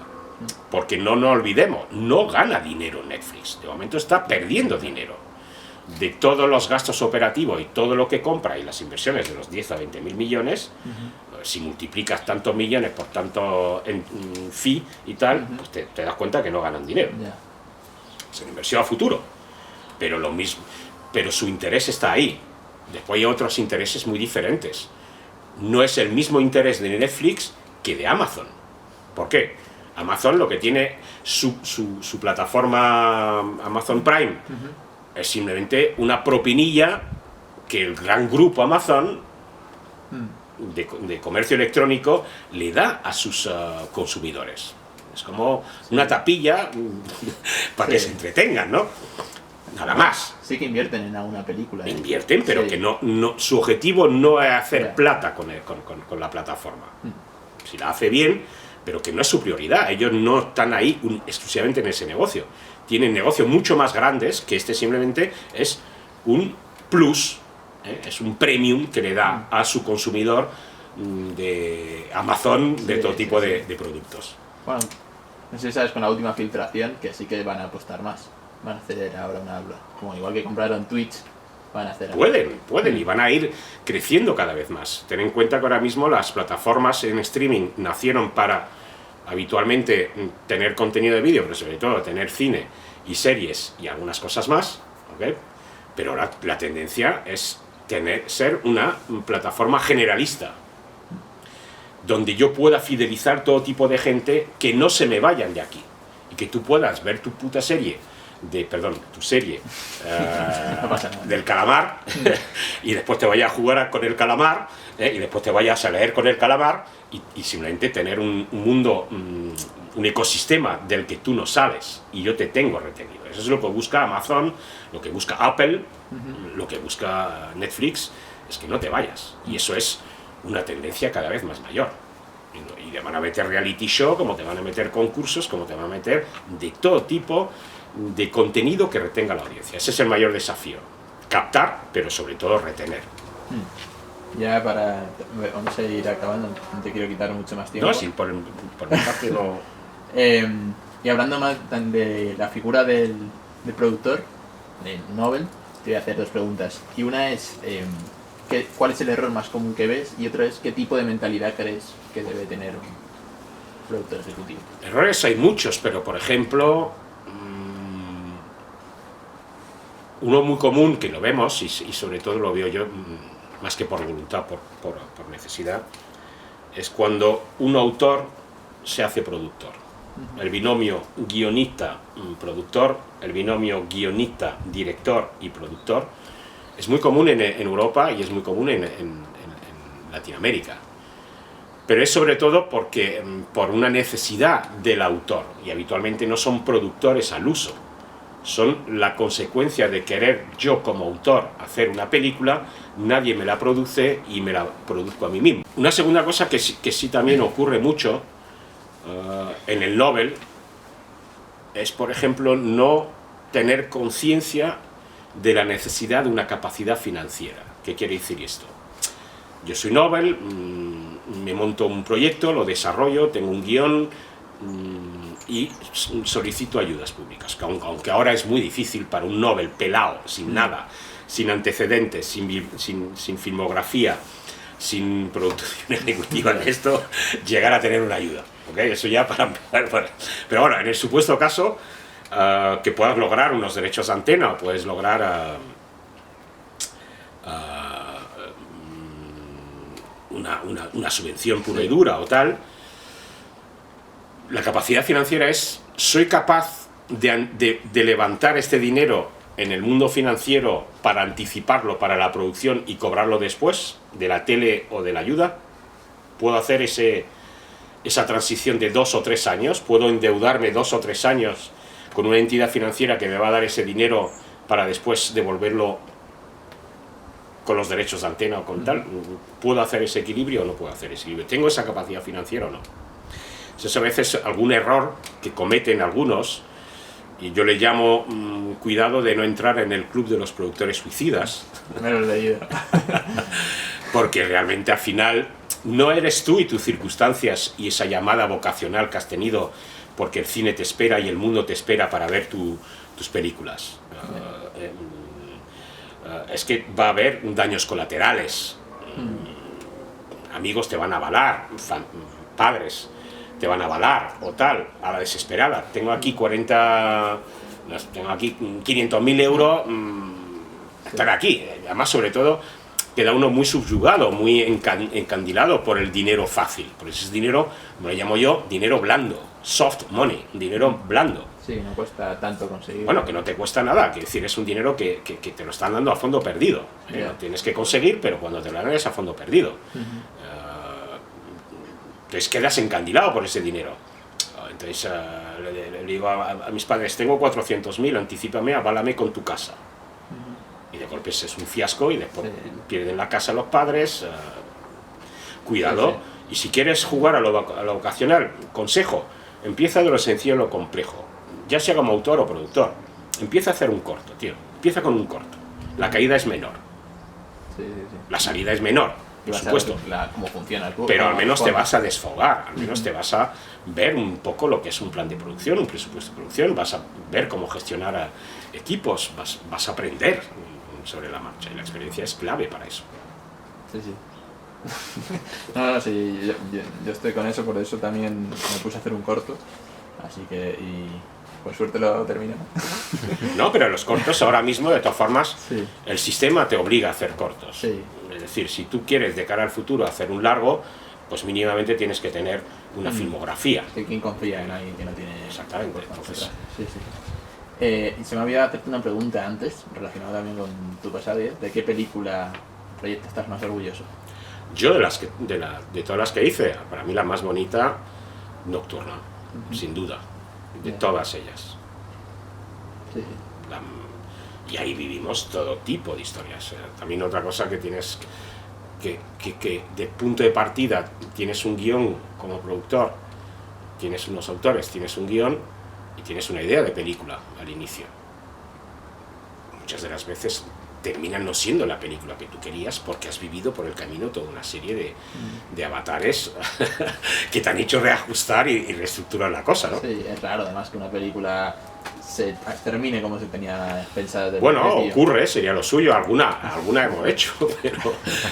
Porque no nos olvidemos, no gana dinero Netflix. De momento está perdiendo dinero. De todos los gastos operativos y todo lo que compra y las inversiones de los 10 a 20 mil millones, si multiplicas tantos millones por tanto en fee y tal, pues te das cuenta que no ganan dinero. Es una inversión a futuro, pero lo mismo, pero su interés está ahí. Después hay otros intereses muy diferentes. No es el mismo interés de Netflix que de Amazon. ¿Por qué? Amazon lo que tiene su plataforma Amazon Prime es simplemente una propinilla que el gran grupo Amazon de comercio electrónico le da a sus consumidores. Es como una tapilla para que se entretengan, ¿no? Nada más. Sí que invierten en alguna película. Invierten, pero que no, su objetivo no es hacer plata con la plataforma. Si la hace bien, pero que no es su prioridad. Ellos no están ahí exclusivamente en ese negocio. Tienen negocios mucho más grandes, que este simplemente es un plus, es un premium que le da a su consumidor de Amazon, de todo tipo de productos. Bueno, no sé si sabes con la última filtración que sí que van a apostar más. Van a hacer ahora una aula. Como igual que compraron Twitch, van a hacer... Pueden y van a ir creciendo cada vez más. Ten en cuenta que ahora mismo las plataformas en streaming nacieron para habitualmente tener contenido de vídeo, pero sobre todo tener cine y series y algunas cosas más, ¿okay? Pero ahora la tendencia es ser una plataforma generalista, donde yo pueda fidelizar todo tipo de gente que no se me vayan de aquí, y que tú puedas ver tu puta serie, tu serie del calamar, y después te vayas a jugar con el calamar, y después te vayas a leer con el calamar, y simplemente tener un mundo, un ecosistema del que tú no sales, y yo te tengo retenido. Eso es lo que busca Amazon, lo que busca Apple, lo que busca Netflix, es que no te vayas, y eso es una tendencia cada vez más mayor. Y te van a meter reality show, como te van a meter concursos, como te van a meter de todo tipo de contenido que retenga la audiencia. Ese es el mayor desafío. Captar, pero sobre todo retener. Ya vamos a ir acabando, no te quiero quitar mucho más tiempo. No, sí, por mi parte no... Y hablando más de la figura del productor, del Nobel, te voy a hacer dos preguntas. Y una es, ¿cuál es el error más común que ves? Y otra es, ¿qué tipo de mentalidad crees que debe tener un productor ejecutivo? Errores hay muchos, pero por ejemplo, uno muy común que lo vemos, y sobre todo lo veo yo, más que por voluntad, por necesidad, es cuando un autor se hace productor. El binomio guionista-productor, el binomio guionista-director y productor, es muy común en Europa y es muy común en Latinoamérica. Pero es sobre todo por una necesidad del autor, y habitualmente no son productores al uso. Son la consecuencia de querer yo como autor hacer una película, nadie me la produce y me la produzco a mí mismo. Una segunda cosa que sí también ocurre mucho en el Nobel es, por ejemplo, no tener conciencia de la necesidad de una capacidad financiera. ¿Qué quiere decir esto? Yo soy Nobel, me monto un proyecto, lo desarrollo, tengo un guión y solicito ayudas públicas, aunque ahora es muy difícil para un Nobel pelado, sin nada, sin antecedentes, sin filmografía, sin producción ejecutiva de esto, llegar a tener una ayuda. ¿Okay? Eso ya para empezar. Pero bueno, en el supuesto caso que puedas lograr unos derechos de antena o puedes lograr una subvención pura y dura o tal, la capacidad financiera es, soy capaz de levantar este dinero en el mundo financiero para anticiparlo para la producción y cobrarlo después de la tele o de la ayuda. Puedo hacer esa transición de 2 o 3 años, puedo endeudarme 2 o 3 años con una entidad financiera que me va a dar ese dinero para después devolverlo con los derechos de antena o con tal. ¿Puedo hacer ese equilibrio o no puedo hacer ese equilibrio? ¿Tengo esa capacidad financiera o no? Eso a veces algún error que cometen algunos, y yo le llamo cuidado de no entrar en el club de los productores suicidas. Me lo he leído. Porque realmente al final no eres tú y tus circunstancias y esa llamada vocacional que has tenido porque el cine te espera y el mundo te espera para ver tus películas. Es que va a haber daños colaterales. Amigos te van a avalar, padres te van a avalar o tal, a la desesperada. Tengo aquí 500.000 euros, estar aquí. Además, sobre todo, queda uno muy subyugado, muy encandilado por el dinero fácil. Por eso es dinero, como le llamo yo, dinero blando, soft money, dinero blando. Sí, no cuesta tanto conseguir. Bueno, que no te cuesta nada, que decir, es un dinero que te lo están dando a fondo perdido. Lo tienes que conseguir, pero cuando te lo dan es a fondo perdido. Entonces quedas encandilado por ese dinero. Entonces le digo a mis padres, tengo 400.000, anticípame, aválame con tu casa. Y de golpe es un fiasco y después pierden la casa los padres. Cuidado. Y si quieres jugar a lo vocacional, consejo, empieza de lo sencillo a lo complejo. Ya sea como autor o productor, empieza a hacer un corto, tío. Empieza con un corto. La caída es menor. La salida es menor, por supuesto. Cómo funciona el club, pero al menos te vas a desfogar, al menos te vas a ver un poco lo que es un plan de producción, un presupuesto de producción, vas a ver cómo gestionar a equipos, vas a aprender sobre la marcha y la experiencia es clave para eso. No, sí, yo estoy con eso, por eso también me puse a hacer un corto, así que, y por suerte lo terminamos. No, pero los cortos ahora mismo, de todas formas, el sistema te obliga a hacer cortos. Es decir, si tú quieres de cara al futuro hacer un largo, pues mínimamente tienes que tener una filmografía. ¿Quién confía en alguien que no tiene? Exactamente. Entonces, y se me había hacerte una pregunta antes, relacionada también con tu pasado, ¿de qué película proyecto estás más orgulloso? Yo de todas las que hice, para mí la más bonita, Nocturna, sin duda, de todas ellas. Y ahí vivimos todo tipo de historias. También otra cosa que tienes que de punto de partida tienes un guión como productor, tienes unos autores, tienes un guión y tienes una idea de película al inicio. Muchas de las veces terminan no siendo la película que tú querías porque has vivido por el camino toda una serie de avatares que te han hecho reajustar y reestructurar la cosa, ¿no? Sí, es raro además que una película se termine como se tenía pensada desde bueno, el principio. Ocurre, sería lo suyo, alguna hemos hecho,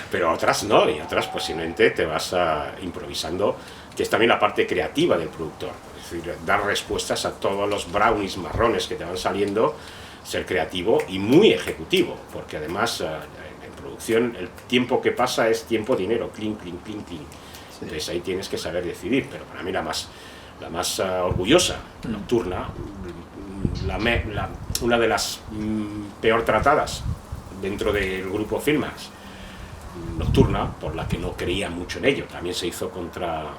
pero otras no, y otras posiblemente te vas improvisando, que es también la parte creativa del productor, es decir, dar respuestas a todos los brownies marrones que te van saliendo, ser creativo y muy ejecutivo, porque además en producción el tiempo que pasa es tiempo, dinero, clink, clink, clink, clink. Entonces ahí tienes que saber decidir, pero para mí la más orgullosa, Nocturna, una de las peor tratadas dentro del grupo Filmax, Nocturna, por la que no creía mucho en ello, también se hizo contra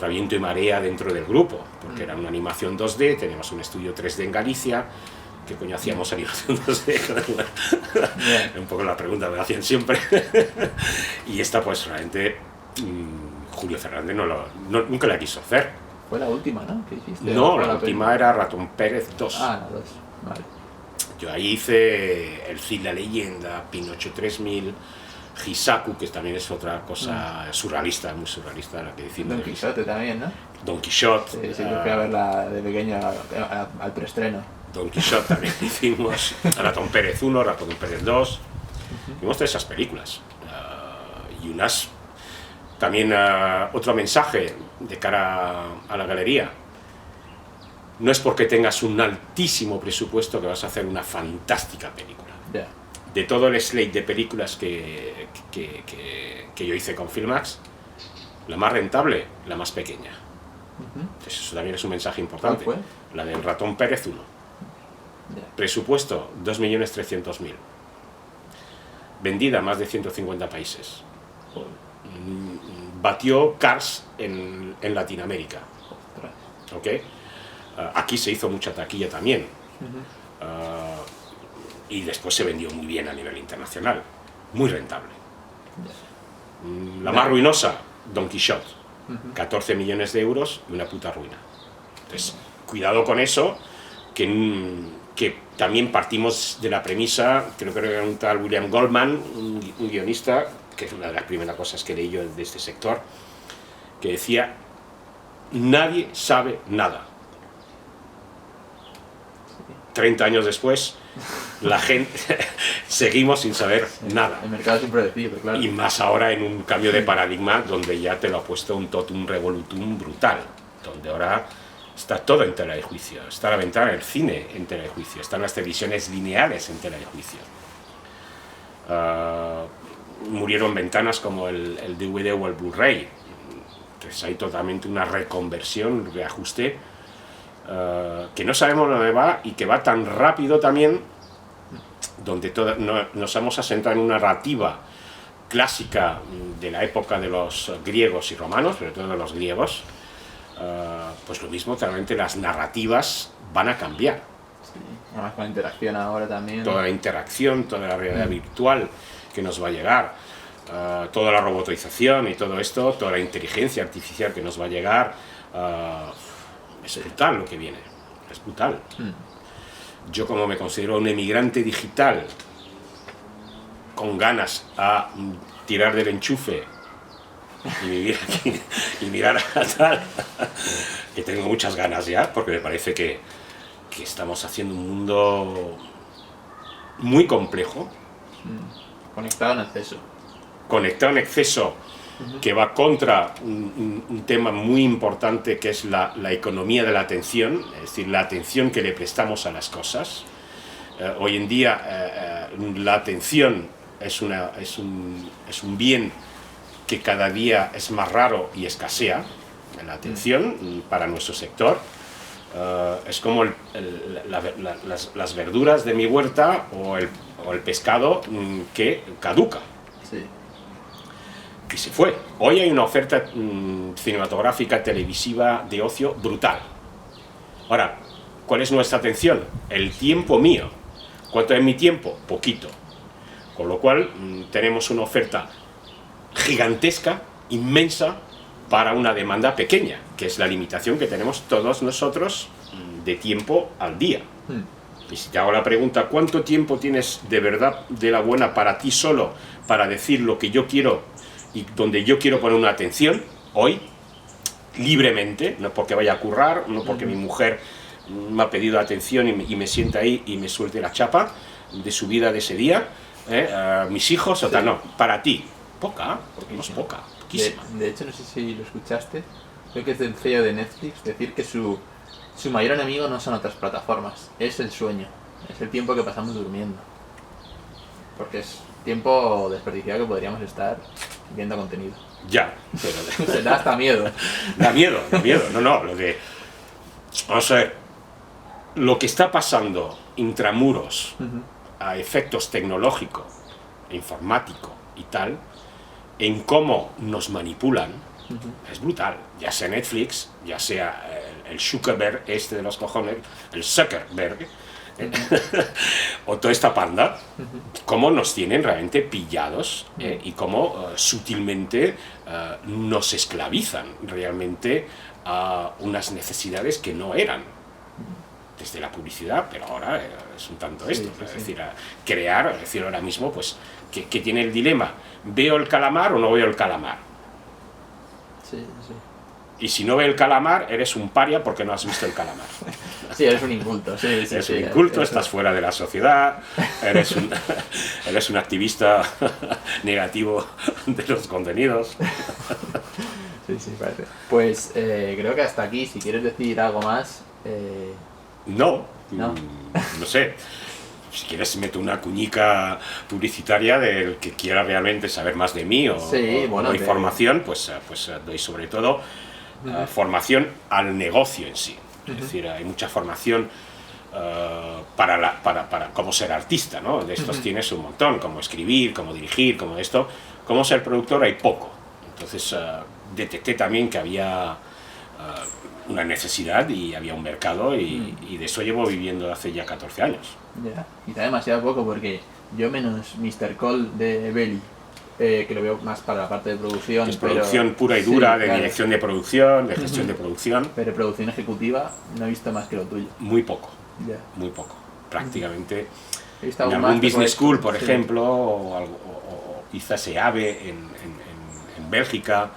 viento y marea dentro del grupo, porque era una animación 2D, teníamos un estudio 3D en Galicia. ¿Qué coño hacíamos animación 2D? Un poco la pregunta me hacían siempre. Y esta pues realmente Julio Fernández nunca la quiso hacer. Fue la última, ¿no? ¿Qué hiciste? No, la última era Ratón Pérez 2. Ah, la 2, vale. Yo ahí hice El Cid, la leyenda, Pinocho 3000, Hisaku, que también es otra cosa surrealista, muy surrealista la que decimos. Don Quijote también, ¿no? Don Quijote. Sí, yo fui a verla de pequeño al preestreno. Don Quijote también hicimos, Ratón Pérez 1, Ratón Pérez 2, vimos todas esas películas. Y unas, también otro mensaje de cara a la galería, no es porque tengas un altísimo presupuesto que vas a hacer una fantástica película. De todo el slate de películas que yo hice con Filmax, la más rentable, la más pequeña. Entonces eso también es un mensaje importante. ¿Cuál fue? La del Ratón Pérez 1. Presupuesto 2.300.000, vendida a más de 150 países, batió Cars en Latinoamérica. Ostras. ¿Ok? Aquí se hizo mucha taquilla también. Y después se vendió muy bien a nivel internacional. Muy rentable. La más ruinosa, Don Quixote. 14 millones de euros y una puta ruina. Entonces, cuidado con eso, que también partimos de la premisa, creo que era un tal William Goldman, un guionista, que es una de las primeras cosas que leí yo de este sector, que decía, nadie sabe nada. 30 años después, la gente seguimos sin saber nada. El mercado es impredecible, claro. Y más ahora en un cambio de paradigma donde ya te lo ha puesto un totum revolutum brutal, donde ahora está todo en tela de juicio, está la ventana del cine en tela de juicio, están las televisiones lineales en tela de juicio. Murieron ventanas como el DVD o el Blu-ray. Entonces hay totalmente una reconversión, un reajuste que no sabemos dónde va y que va tan rápido también, donde nos hemos asentado en una narrativa clásica de la época de los griegos y romanos, sobre todo de los griegos. Pues lo mismo, realmente las narrativas van a cambiar. Sí, además con la interacción ahora también. Toda la interacción, toda la realidad virtual que nos va a llegar, toda la robotización y todo esto, toda la inteligencia artificial que nos va a llegar, es brutal lo que viene, es brutal. Yo, como me considero un emigrante digital con ganas a tirar del enchufe y vivir aquí y mirar a tal, que tengo muchas ganas ya, porque me parece que estamos haciendo un mundo muy complejo, Conectado en exceso. conectado en exceso, que va contra un tema muy importante, que es la economía de la atención, es decir, la atención que le prestamos a las cosas. Hoy en día la atención es un bien que cada día es más raro y escasea. La atención para nuestro sector es como las verduras de mi huerta o el pescado que caduca. Sí. Y se fue. Hoy hay una oferta cinematográfica, televisiva, de ocio brutal. Ahora, ¿cuál es nuestra atención? El tiempo mío. ¿Cuánto es mi tiempo? Poquito. Con lo cual tenemos una oferta gigantesca, inmensa, para una demanda pequeña, que es la limitación que tenemos todos nosotros de tiempo al día. Y si te hago la pregunta, ¿cuánto tiempo tienes de verdad de la buena para ti solo, para decir lo que yo quiero y donde yo quiero poner una atención hoy, libremente, no porque vaya a currar, no porque mi mujer me ha pedido atención y me sienta ahí y me suelte la chapa de su vida de ese día, mis hijos o tal, no, para ti, poca, porque no es poca, poquísima. De hecho, no sé si lo escuchaste, creo que es del CEO de Netflix, decir que su mayor enemigo no son otras plataformas, es el sueño, es el tiempo que pasamos durmiendo. Porque es tiempo desperdiciado que podríamos estar viendo contenido. Ya, pero... Se da hasta miedo. Da miedo, no, vamos a ver, lo que está pasando intramuros a efectos tecnológicos, informático y tal, en cómo nos manipulan, es brutal. Ya sea Netflix, ya sea el Zuckerberg este de los cojones, el Zuckerberg, o toda esta panda, cómo nos tienen realmente pillados y cómo sutilmente nos esclavizan realmente a unas necesidades que no eran. Desde la publicidad, pero ahora es un tanto esto, es decir, crear, es decir, ahora mismo, pues, que tiene el dilema, ¿veo el calamar o no veo el calamar? Sí, sí. Y si no veo el calamar, eres un paria porque no has visto el calamar. Sí, eres un inculto, sí, Eres un inculto, estás fuera de la sociedad, eres un activista negativo de los contenidos. Sí, sí, parece. Pues creo que hasta aquí, si quieres decir algo más... No No. No sé. Si quieres meto una cuñica publicitaria del que quiera realmente saber más de mí o doy formación, pues doy sobre todo formación al negocio en sí. Es decir, hay mucha formación para cómo ser artista, ¿no? De estos tienes un montón, cómo escribir, cómo dirigir, cómo esto. Cómo ser productor hay poco. Entonces detecté también que había una necesidad y había un mercado y de eso llevo viviendo hace ya 14 años. Ya, quizá demasiado poco porque yo menos Mr. Cole de Belly, que lo veo más para la parte de producción. Es producción pura y dura, de dirección de producción, de gestión de producción. Pero producción ejecutiva no he visto más que lo tuyo. Muy poco, Ya. muy poco. Prácticamente He visto en algún business school, por ejemplo, o quizás EABE en Bélgica,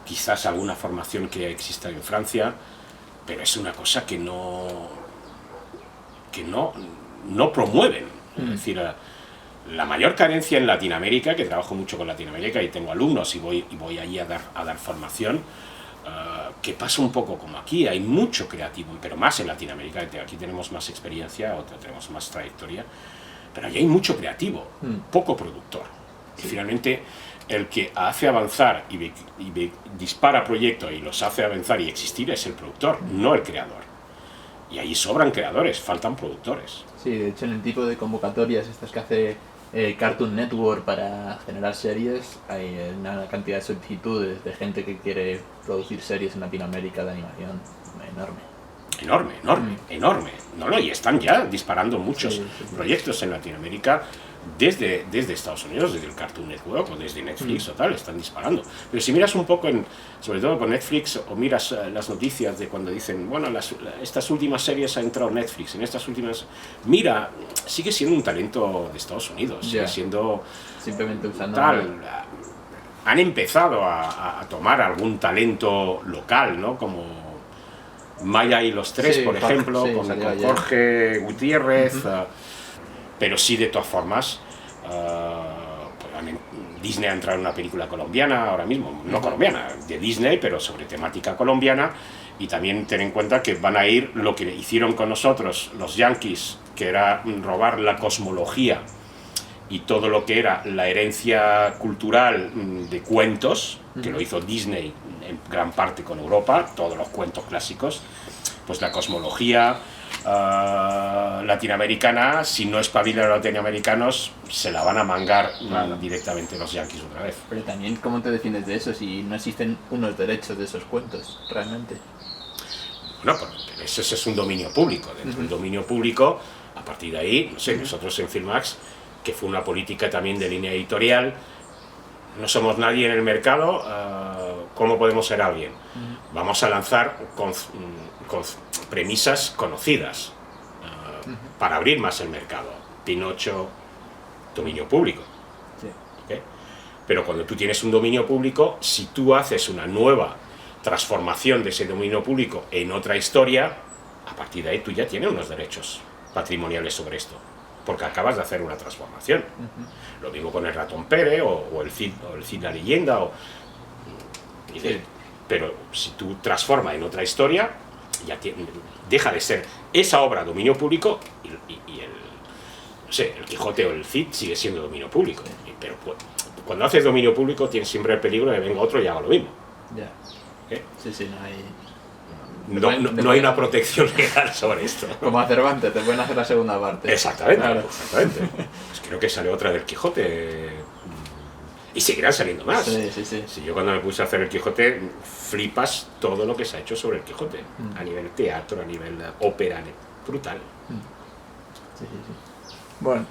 quizás alguna formación que exista en Francia, pero es una cosa que no promueven. Es decir, la mayor carencia en Latinoamérica, que trabajo mucho con Latinoamérica y tengo alumnos y voy allí a dar formación, que pasa un poco como aquí, hay mucho creativo, pero más en Latinoamérica, aquí tenemos más experiencia, tenemos más trayectoria, pero allí hay mucho creativo, poco productor. Y finalmente el que hace avanzar y dispara proyectos y los hace avanzar y existir es el productor, no el creador. Y ahí sobran creadores, faltan productores. Sí, de hecho en el tipo de convocatorias estas que hace Cartoon Network para generar series, hay una cantidad de solicitudes de gente que quiere producir series en Latinoamérica de animación enorme. Enorme. No, y están ya disparando muchos proyectos en Latinoamérica desde Estados Unidos, desde el Cartoon Network o desde Netflix o tal, están disparando. Pero si miras un poco, sobre todo con Netflix, o miras las noticias de cuando dicen, bueno, estas últimas series ha entrado Netflix, en estas últimas... Mira, sigue siendo un talento de Estados Unidos, sigue siendo... Simplemente usando... Tal, han empezado a tomar algún talento local, ¿no? Como Maya y los Tres, por ejemplo, con Jorge Gutiérrez, pero sí, de todas formas, Disney ha entrado en una película colombiana ahora mismo, no colombiana, de Disney, pero sobre temática colombiana, y también ten en cuenta que van a ir lo que hicieron con nosotros los Yankees, que era robar la cosmología y todo lo que era la herencia cultural de cuentos, que lo hizo Disney en gran parte con Europa, todos los cuentos clásicos, pues la cosmología latinoamericana, si no espabilan a los latinoamericanos, se la van a mangar directamente los Yankees otra vez. Pero también, ¿cómo te defiendes de eso si no existen unos derechos de esos cuentos, realmente? Bueno, pues eso es un dominio público. Dentro del dominio público, a partir de ahí, no sé, nosotros en Filmax, que fue una política también de línea editorial, no somos nadie en el mercado, ¿cómo podemos ser alguien? Vamos a lanzar con premisas conocidas para abrir más el mercado. Pinocho, dominio público. Sí. ¿Okay? Pero cuando tú tienes un dominio público, si tú haces una nueva transformación de ese dominio público en otra historia, a partir de ahí tú ya tienes unos derechos patrimoniales sobre esto, porque acabas de hacer una transformación. Lo mismo con el Ratón Pérez o el Cid la leyenda. Pero si tú transformas en otra historia, ya deja de ser esa obra dominio público y el Quijote o el Cid sigue siendo dominio público. Pero cuando haces dominio público tienes siempre el peligro de que venga otro y haga lo mismo. Ya. ¿Eh? Sí, no hay... No hay una protección legal sobre esto. Como a Cervantes, te pueden hacer la segunda parte. Exactamente. Pues creo que sale otra del Quijote. Y seguirán saliendo más. Sí. Si yo cuando me puse a hacer el Quijote, flipas todo lo que se ha hecho sobre el Quijote. A nivel teatro, a nivel ópera, brutal. Sí. Bueno,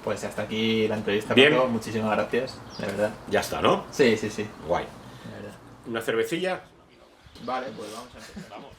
pues hasta aquí la entrevista. Bien. Paco. Muchísimas gracias, de verdad. Ya está, ¿no? Sí. Guay. De verdad. ¿Una cervecilla? Vale, pues vamos a empezar. Vamos.